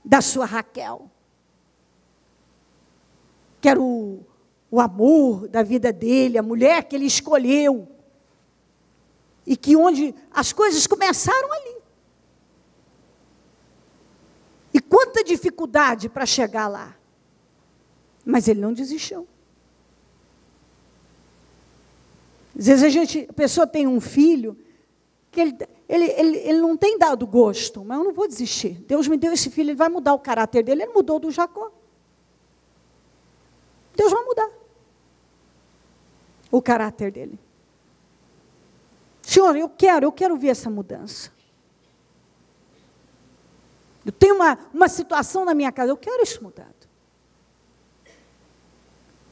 da sua Raquel, que era o amor da vida dele, a mulher que ele escolheu, e que onde as coisas começaram ali. E quanta dificuldade para chegar lá, mas ele não desistiu. Às vezes a pessoa tem um filho que ele não tem dado gosto, mas eu não vou desistir. Deus me deu esse filho, ele vai mudar o caráter dele. Ele mudou do Jacó. Deus vai mudar o caráter dele. Senhor, eu quero ver essa mudança. Eu tenho uma situação na minha casa, eu quero isso mudado.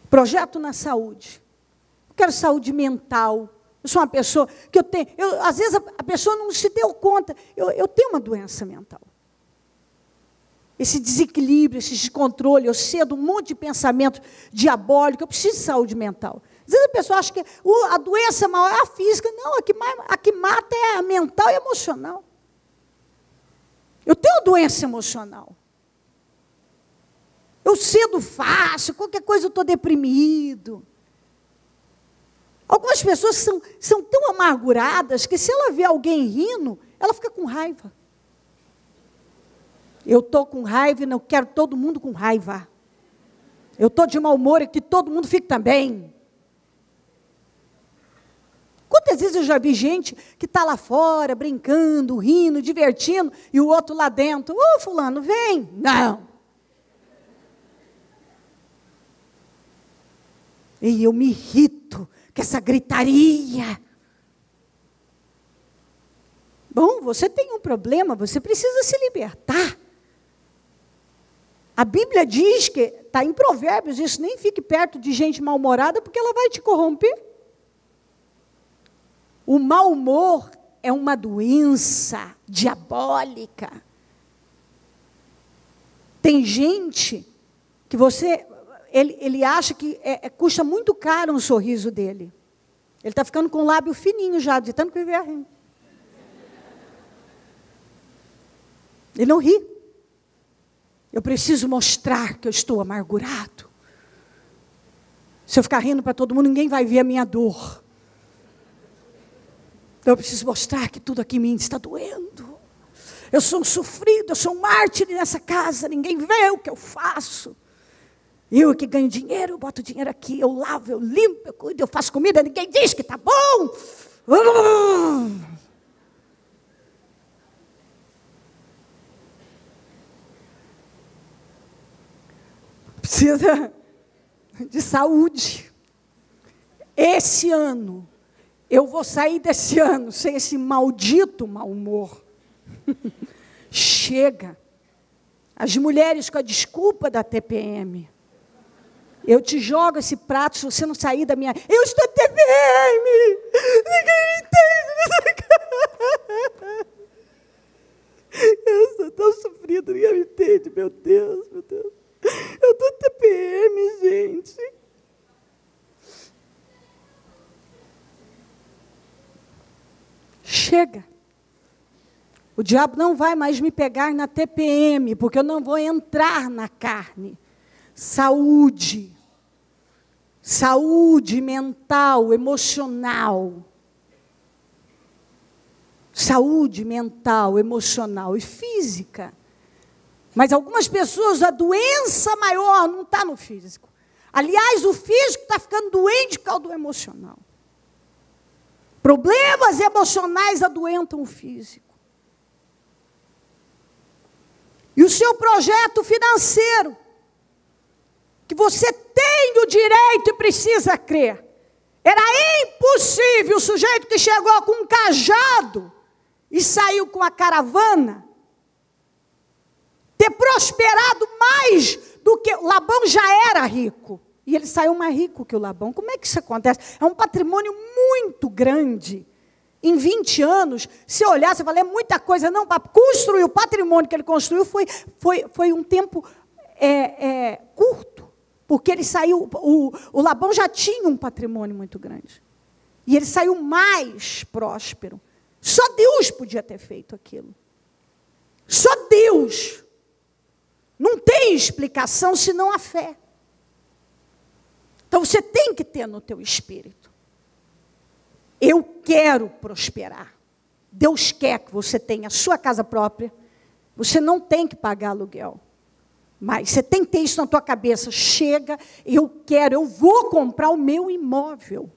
Projeto na saúde. Eu quero saúde mental. Eu sou uma pessoa que às vezes a pessoa não se deu conta, eu tenho uma doença mental. Esse desequilíbrio, esse descontrole, eu cedo um monte de pensamento diabólico, eu preciso de saúde mental. Às vezes a pessoa acha que a doença maior é a física. Não, a que mata é a mental e emocional. Eu tenho doença emocional. Eu cedo fácil, qualquer coisa eu estou deprimido. Algumas pessoas são tão amarguradas que se ela vê alguém rindo, ela fica com raiva. Eu estou com raiva e não quero todo mundo com raiva. Eu estou de mau humor e que todo mundo fique também. Quantas vezes eu já vi gente que está lá fora, brincando, rindo, divertindo, e o outro lá dentro, fulano, vem. Não. E eu me irrito com essa gritaria. Bom, você tem um problema, você precisa se libertar. A Bíblia diz que, está em Provérbios, isso, nem fique perto de gente mal-humorada, porque ela vai te corromper. O mau humor é uma doença diabólica. Tem gente que ele acha que custa muito caro um sorriso dele. Ele está ficando com o lábio fininho já, de tanto que ele ri. Ele não ri. Eu preciso mostrar que eu estou amargurado. Se eu ficar rindo para todo mundo, ninguém vai ver a minha dor. Então eu preciso mostrar que tudo aqui em mim está doendo. Eu sou um sofrido, eu sou um mártir nessa casa, ninguém vê o que eu faço. Eu que ganho dinheiro, eu boto dinheiro aqui, eu lavo, eu limpo, eu cuido, eu faço comida, ninguém diz que está bom. Precisa de saúde. Esse ano, eu vou sair desse ano sem esse maldito mau humor. Chega. As mulheres com a desculpa da TPM. Eu te jogo esse prato se você não sair da minha... Eu estou TPM! Ninguém entende. Eu sou tão sofrido, ninguém me entende, meu Deus, meu Deus. Eu estou TPM, gente. Chega. O diabo não vai mais me pegar na TPM, porque eu não vou entrar na carne. Saúde. Saúde mental, emocional. Saúde mental, emocional e física. Mas algumas pessoas, a doença maior não está no físico. Aliás, o físico está ficando doente por causa do emocional. Problemas emocionais adoentam o físico. E o seu projeto financeiro, que você tem o direito e precisa crer. Era impossível o sujeito que chegou com um cajado e saiu com a caravana ter prosperado mais do que... Labão já era rico. E ele saiu mais rico que o Labão. Como é que isso acontece? É um patrimônio muito grande. Em 20 anos, se olhar, você fala, é muita coisa. Não, para construir o patrimônio que ele construiu foi um tempo curto. Porque ele saiu, o Labão já tinha um patrimônio muito grande. E ele saiu mais próspero. Só Deus podia ter feito aquilo. Só Deus. Não tem explicação senão a fé. Então você tem que ter no teu espírito. Eu quero prosperar. Deus quer que você tenha a sua casa própria. Você não tem que pagar aluguel. Mas você tem que ter isso na tua cabeça. Chega, eu vou comprar o meu imóvel.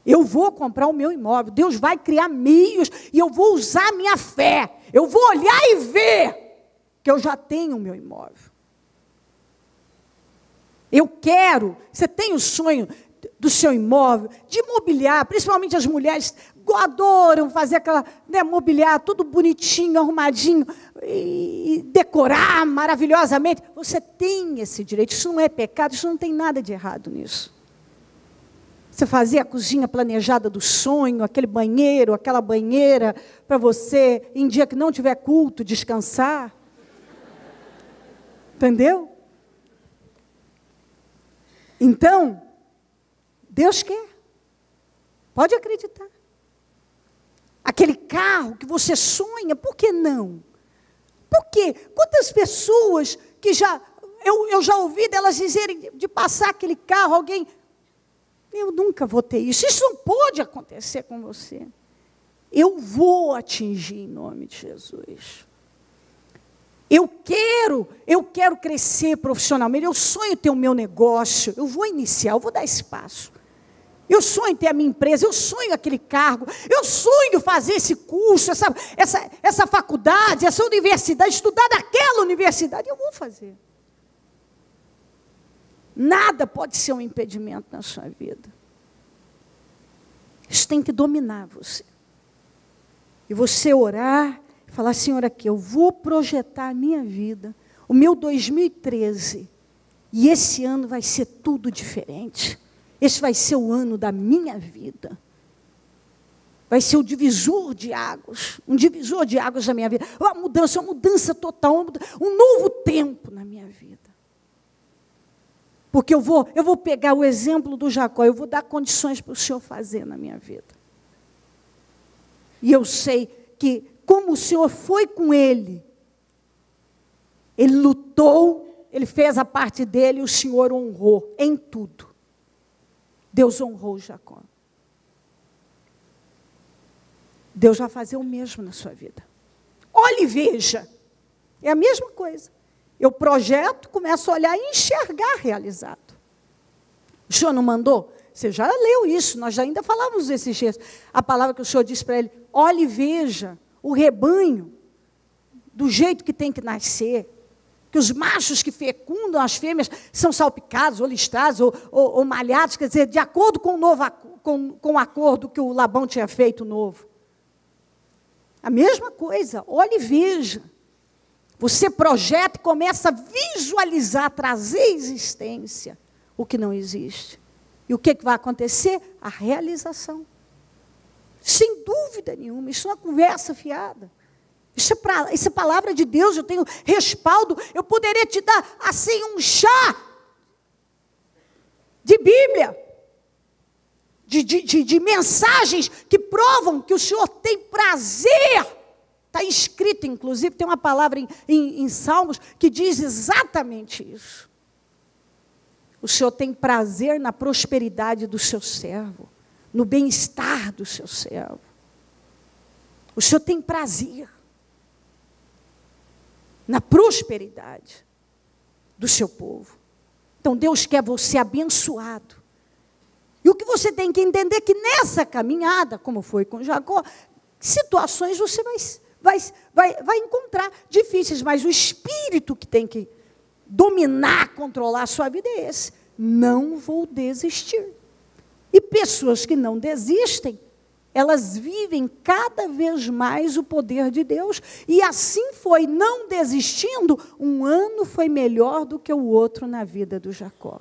Eu vou comprar o meu imóvel. Deus vai criar meios e eu vou usar a minha fé. Eu vou olhar e ver que eu já tenho o meu imóvel. Eu quero, você tem o sonho do seu imóvel, de mobiliar, principalmente as mulheres adoram fazer aquela, mobiliar tudo bonitinho, arrumadinho, e decorar maravilhosamente. Você tem esse direito, isso não é pecado, isso não tem nada de errado nisso. Você fazer a cozinha planejada do sonho, aquele banheiro, aquela banheira, para você, em dia que não tiver culto, descansar. Entendeu? Então, Deus quer. Pode acreditar. Aquele carro que você sonha, por que não? Por quê? Quantas pessoas que eu já ouvi delas dizerem de passar aquele carro, alguém, eu nunca vou ter isso. Isso não pode acontecer com você. Eu vou atingir em nome de Jesus. Eu quero crescer profissionalmente, eu sonho ter o meu negócio, eu vou iniciar, eu vou dar esse passo. Eu sonho ter a minha empresa, eu sonho aquele cargo, eu sonho fazer esse curso, essa faculdade, essa universidade, estudar naquela universidade, eu vou fazer. Nada pode ser um impedimento na sua vida. Isso tem que dominar você. E você orar, falar, Senhor, aqui, eu vou projetar a minha vida, o meu 2013, e esse ano vai ser tudo diferente. Esse vai ser o ano da minha vida. Vai ser o divisor de águas, um divisor de águas da minha vida. Uma mudança total, um novo tempo na minha vida. Porque eu vou pegar o exemplo do Jacó, eu vou dar condições para o Senhor fazer na minha vida. E eu sei que, como o Senhor foi com ele lutou, ele fez a parte dele e o Senhor honrou em tudo. Deus honrou Jacó. Deus vai fazer o mesmo na sua vida. Olhe e veja. É a mesma coisa. Eu projeto, começo a olhar e enxergar realizado. O Senhor não mandou? Você já leu isso, nós já ainda falávamos esses dias. A palavra que o Senhor disse para ele, olhe e veja o rebanho, do jeito que tem que nascer. Que os machos que fecundam as fêmeas são salpicados, ou listrados, ou malhados, quer dizer, de acordo com o acordo que o Labão tinha feito novo. A mesma coisa, olhe e veja. Você projeta e começa a visualizar, trazer existência o que não existe. E o que vai acontecer? A realização. Sem dúvida nenhuma, isso é uma conversa fiada. Isso é palavra de Deus, eu tenho respaldo. Eu poderia te dar, assim, um chá de Bíblia, de mensagens que provam que o Senhor tem prazer. Está escrito, inclusive, tem uma palavra em Salmos que diz exatamente isso. O Senhor tem prazer na prosperidade do seu servo, no bem-estar do seu servo. O Senhor tem prazer na prosperidade do seu povo. Então Deus quer você abençoado. E o que você tem que entender é que nessa caminhada, como foi com Jacó, situações você vai encontrar difíceis, mas o espírito que tem que dominar, controlar a sua vida é esse. Não vou desistir. E pessoas que não desistem, elas vivem cada vez mais o poder de Deus. E assim foi, não desistindo, um ano foi melhor do que o outro na vida do Jacó.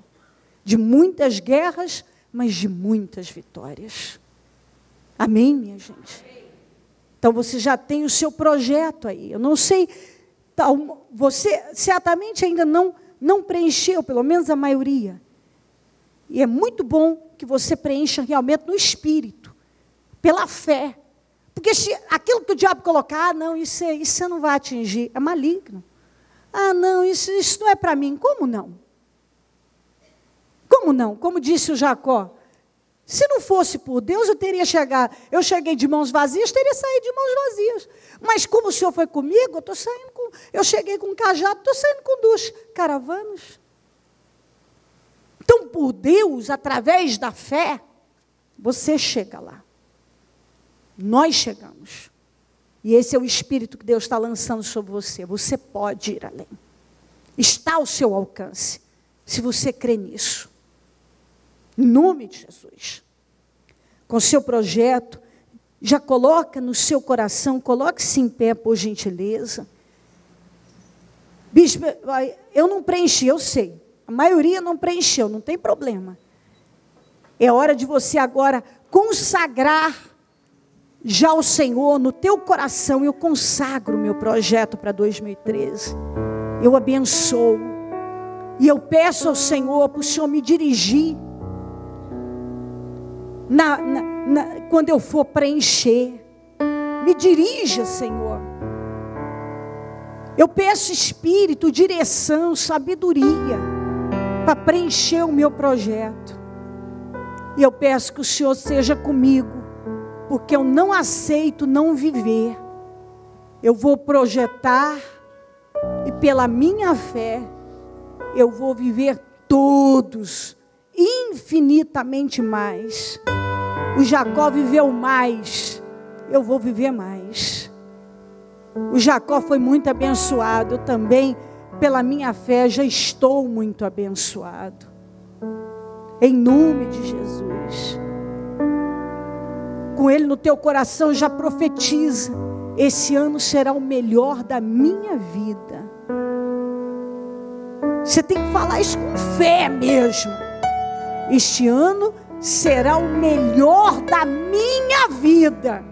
De muitas guerras, mas de muitas vitórias. Amém, minha gente? Então você já tem o seu projeto aí. Eu não sei, você certamente ainda não preencheu, pelo menos a maioria. E é muito bom que você preencha realmente no espírito, pela fé. Porque se aquilo que o diabo colocar, não, isso você não vai atingir, é maligno. Ah, não, isso não é para mim. Como não? Como não? Como disse o Jacó, se não fosse por Deus, eu cheguei de mãos vazias, teria saído de mãos vazias. Mas como o Senhor foi comigo, eu cheguei com um cajado, estou saindo com 2 caravanas. Então, por Deus, através da fé, você chega lá. Nós chegamos. E esse é o espírito que Deus está lançando sobre você. Você pode ir além. Está ao seu alcance, se você crê nisso. Em nome de Jesus. Com seu projeto, já coloca no seu coração, coloque-se em pé, por gentileza. Bispo, eu não preenchi, eu sei. A maioria não preencheu, não tem problema. É hora de você agora consagrar já ao Senhor no teu coração. Eu consagro o meu projeto para 2013. Eu abençoo. E eu peço ao Senhor para o Senhor me dirigir. Quando eu for preencher, me dirija, Senhor. Eu peço espírito, direção, sabedoria, para preencher o meu projeto. E eu peço que o Senhor seja comigo, porque eu não aceito não viver. Eu vou projetar, e pela minha fé, eu vou viver todos, infinitamente mais. O Jacó viveu mais, eu vou viver mais. O Jacó foi muito abençoado, eu também, pela minha fé, já estou muito abençoado. Em nome de Jesus. Com ele no teu coração, já profetiza: esse ano será o melhor da minha vida. Você tem que falar isso com fé mesmo. Este ano será o melhor da minha vida.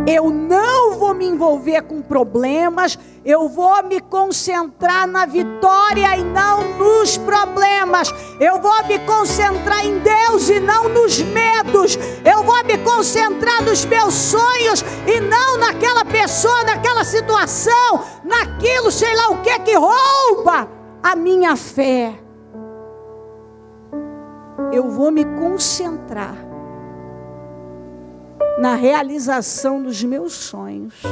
Eu não vou me envolver com problemas, eu vou me concentrar na vitória e não nos problemas. Eu vou me concentrar em Deus e não nos medos. Eu vou me concentrar nos meus sonhos e não naquela pessoa, naquela situação, naquilo, sei lá o que rouba a minha fé. Eu vou me concentrar na realização dos meus sonhos.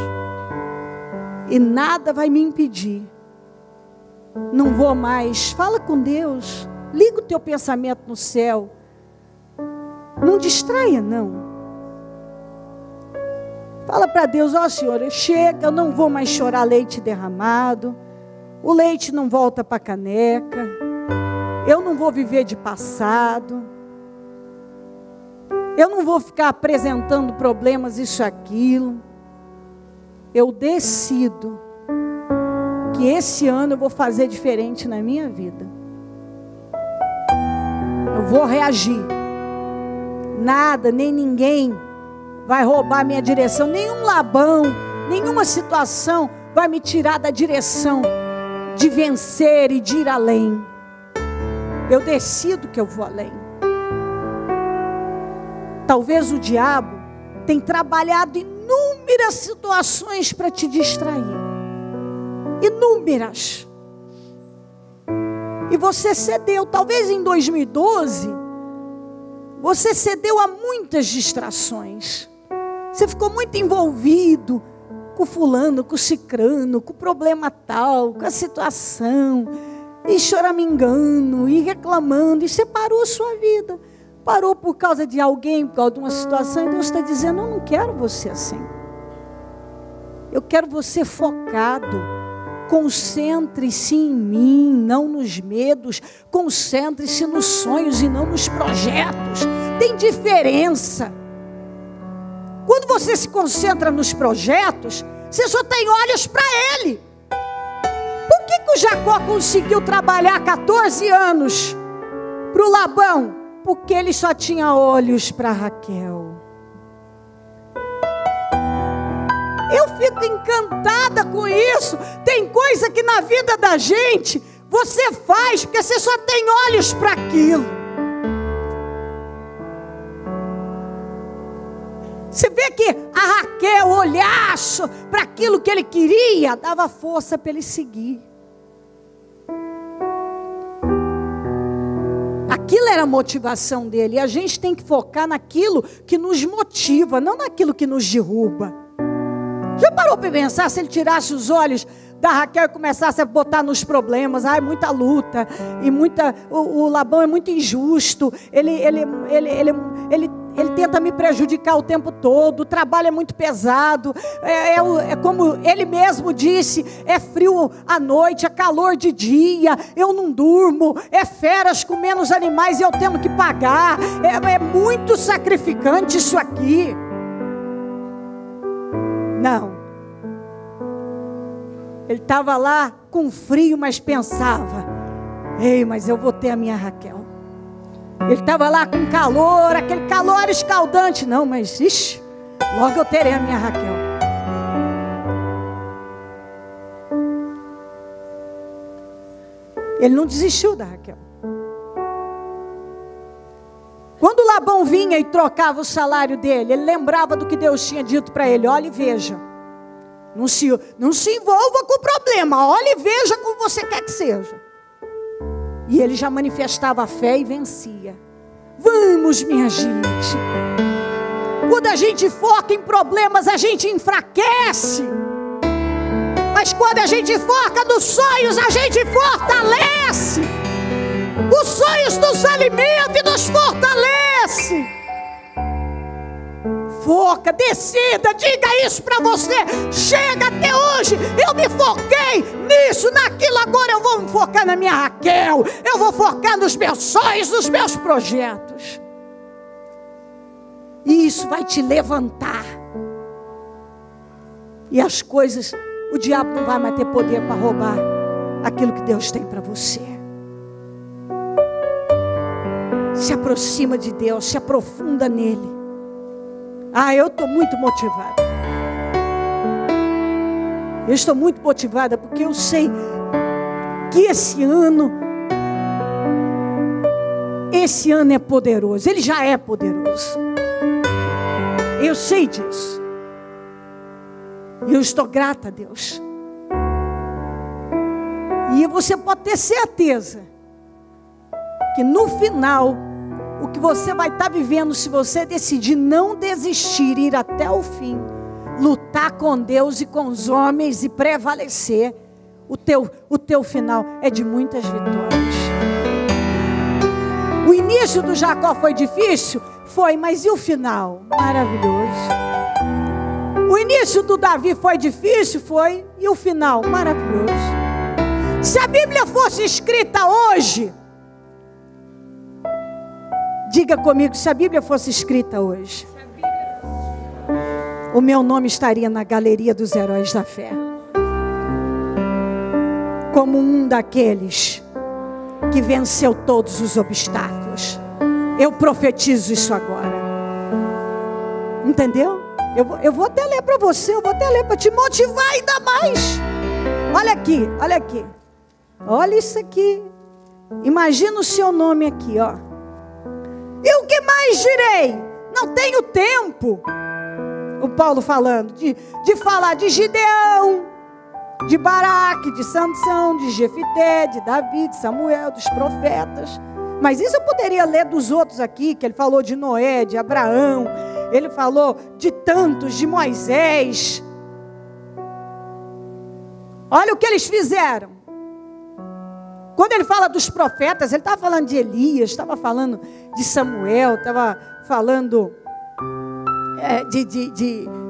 E nada vai me impedir. Não vou mais. Fala com Deus. Liga o teu pensamento no céu. Não distraia, não. Fala para Deus: ó Senhor, chega, eu não vou mais chorar leite derramado. O leite não volta para a caneca. Eu não vou viver de passado. Eu não vou ficar apresentando problemas, isso e aquilo. Eu decido que esse ano eu vou fazer diferente na minha vida. Eu vou reagir. Nada, nem ninguém vai roubar minha direção. Nenhum Labão, nenhuma situação vai me tirar da direção de vencer e de ir além. Eu decido que eu vou além. Talvez o diabo tenha trabalhado inúmeras situações para te distrair. Inúmeras. E você cedeu. Talvez em 2012, você cedeu a muitas distrações. Você ficou muito envolvido com fulano, com cicrano, com o problema tal, com a situação. e choramingando, e reclamando, e você parou a sua vida. Parou por causa de alguém, por causa de uma situação, e Deus está dizendo, eu não quero você assim. Eu quero você focado. Concentre-se em mim, não nos medos. Concentre-se nos sonhos e não nos projetos. Tem diferença. Quando você se concentra nos projetos, você só tem olhos para ele. Por que o Jacó conseguiu trabalhar 14 anos para o Labão? Porque ele só tinha olhos para Raquel. Eu fico encantada com isso. Tem coisa que na vida da gente você faz porque você só tem olhos para aquilo. Você vê que a Raquel olhasse para aquilo que ele queria, dava força para ele seguir. Aquilo era a motivação dele. E a gente tem que focar naquilo que nos motiva, não naquilo que nos derruba. Já parou para pensar se ele tirasse os olhos da Raquel e começasse a botar nos problemas? Ai, muita luta, e o Labão é muito injusto, ele tenta me prejudicar o tempo todo, o trabalho é muito pesado, é como ele mesmo disse, é frio à noite, é calor de dia, eu não durmo, é feras com menos animais e eu tendo que pagar, é muito sacrificante isso aqui. Não. Ele estava lá com frio, mas pensava, ei, mas eu vou ter a minha Raquel. Ele estava lá com calor, aquele calor escaldante. Não, mas ixi, logo eu terei a minha Raquel. Ele não desistiu da Raquel. Quando Labão vinha e trocava o salário dele, ele lembrava do que Deus tinha dito para ele. Olha e veja. Não se envolva com o problema. Olha e veja como você quer que seja. E ele já manifestava a fé e vencia. Vamos, minha gente. Quando a gente foca em problemas, a gente enfraquece. Mas quando a gente foca nos sonhos, a gente fortalece. Os sonhos nos alimentam e nos fortalece. Foca, decida, diga isso para você. Chega, até hoje eu me foquei nisso, naquilo, agora eu vou me focar na minha Raquel. Eu vou focar nos meus sonhos, nos meus projetos. E isso vai te levantar. E as coisas, o diabo não vai mais ter poder para roubar aquilo que Deus tem para você. Se aproxima de Deus, se aprofunda nele. Ah, eu estou muito motivada. Eu estou muito motivada porque eu sei que esse ano é poderoso. Ele já é poderoso. Eu sei disso. E eu estou grata a Deus. E você pode ter certeza que no final, o que você vai estar vivendo, se você decidir não desistir, ir até o fim, lutar com Deus e com os homens e prevalecer, o teu final é de muitas vitórias. O início do Jacó foi difícil? Foi, mas e o final? Maravilhoso. O início do Davi foi difícil? Foi, e o final? Maravilhoso. Se a Bíblia fosse escrita hoje, diga comigo, se a Bíblia fosse escrita hoje, o meu nome estaria na galeria dos heróis da fé, como um daqueles que venceu todos os obstáculos. Eu profetizo isso agora. Entendeu? Eu vou até ler para você, eu vou até ler para te motivar ainda mais. Olha aqui, olha aqui. Olha isso aqui. Imagina o seu nome aqui, ó. E o que mais direi? Não tenho tempo. O Paulo falando de falar de Gideão, de Baraque, de Sansão, de Jefité, de Davi, de Samuel, dos profetas. Mas isso eu poderia ler dos outros aqui, que ele falou de Noé, de Abraão, ele falou de tantos, de Moisés. Olha o que eles fizeram. Quando ele fala dos profetas, ele estava falando de Elias, estava falando de Samuel, estava falando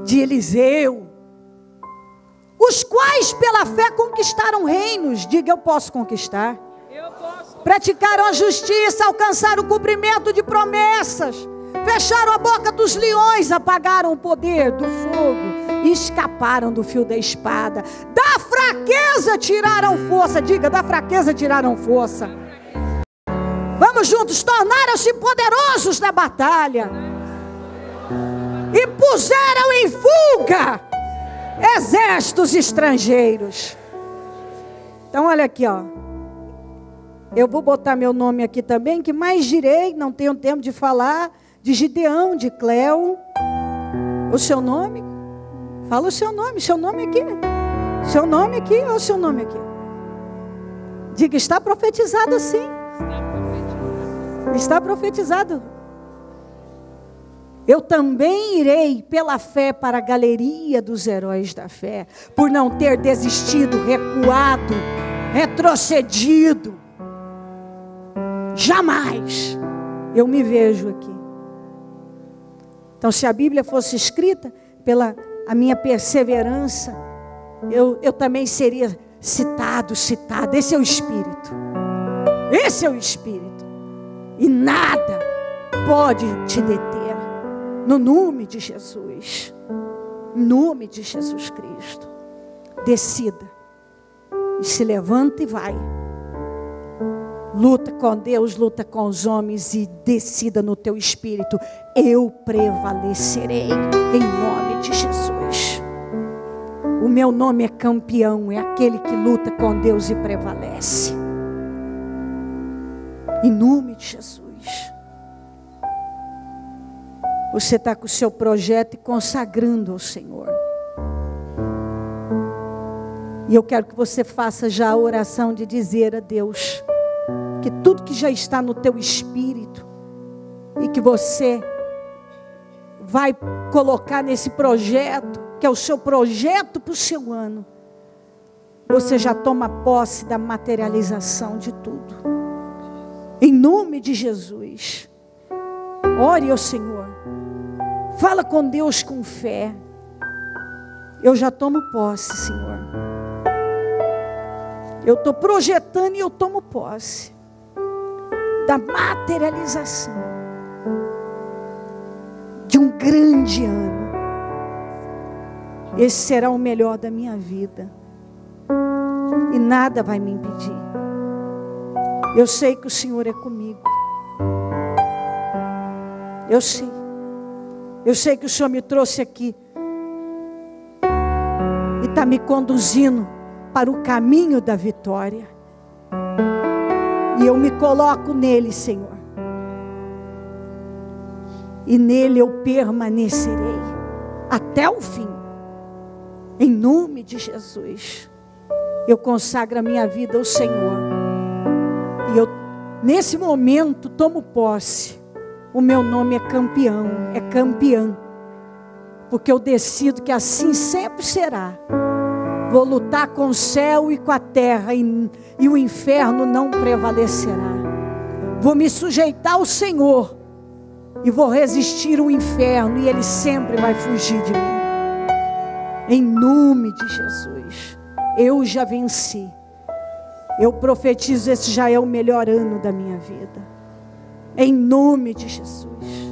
de Eliseu. Os quais pela fé conquistaram reinos. Diga, eu posso conquistar. Praticaram a justiça, alcançaram o cumprimento de promessas, fecharam a boca dos leões, apagaram o poder do fogo e escaparam do fio da espada. Da fraqueza tiraram força. Diga, da fraqueza tiraram força. Vamos juntos. Tornaram-se poderosos na batalha e puseram em fuga exércitos estrangeiros. Então olha aqui, ó. Eu vou botar meu nome aqui também, que mais direi, não tenho tempo de falar, de Gideão, de Cleo. O seu nome? Fala o seu nome aqui. Seu nome aqui ou seu nome aqui? Diga, está profetizado sim. Está profetizado. Eu também irei pela fé para a galeria dos heróis da fé, por não ter desistido, recuado, retrocedido. Jamais eu me vejo aqui. Então, se a Bíblia fosse escrita pela a minha perseverança, eu também seria citada. Esse é o Espírito. Esse é o Espírito. E nada pode te deter. No nome de Jesus. Em nome de Jesus Cristo. Decida. E se levanta e vai. Luta com Deus, luta com os homens e decida no teu espírito: eu prevalecerei em nome de Jesus. O meu nome é campeão, é aquele que luta com Deus e prevalece. Em nome de Jesus. Você está com o seu projeto e consagrando ao Senhor. E eu quero que você faça já a oração de dizer a Deus que tudo que já está no teu espírito e que você vai colocar nesse projeto, que é o seu projeto para o seu ano, você já toma posse da materialização de tudo. Em nome de Jesus. Ore ao Senhor. Fala com Deus com fé. Eu já tomo posse, Senhor. Eu estou projetando e eu tomo posse da materialização de um grande ano. Esse será o melhor da minha vida. E nada vai me impedir. Eu sei que o Senhor é comigo. Eu sei. Eu sei que o Senhor me trouxe aqui e está me conduzindo para o caminho da vitória. E eu me coloco nele, Senhor. E nele eu permanecerei até o fim. Em nome de Jesus. Eu consagro a minha vida ao Senhor. E eu, nesse momento, tomo posse. O meu nome é campeão, é campeã. Porque eu decido que assim sempre será. Vou lutar com o céu e com a terra, e o inferno não prevalecerá. Vou me sujeitar ao Senhor, e vou resistir ao inferno, e ele sempre vai fugir de mim. Em nome de Jesus, eu já venci. Eu profetizo, esse já é o melhor ano da minha vida. Em nome de Jesus.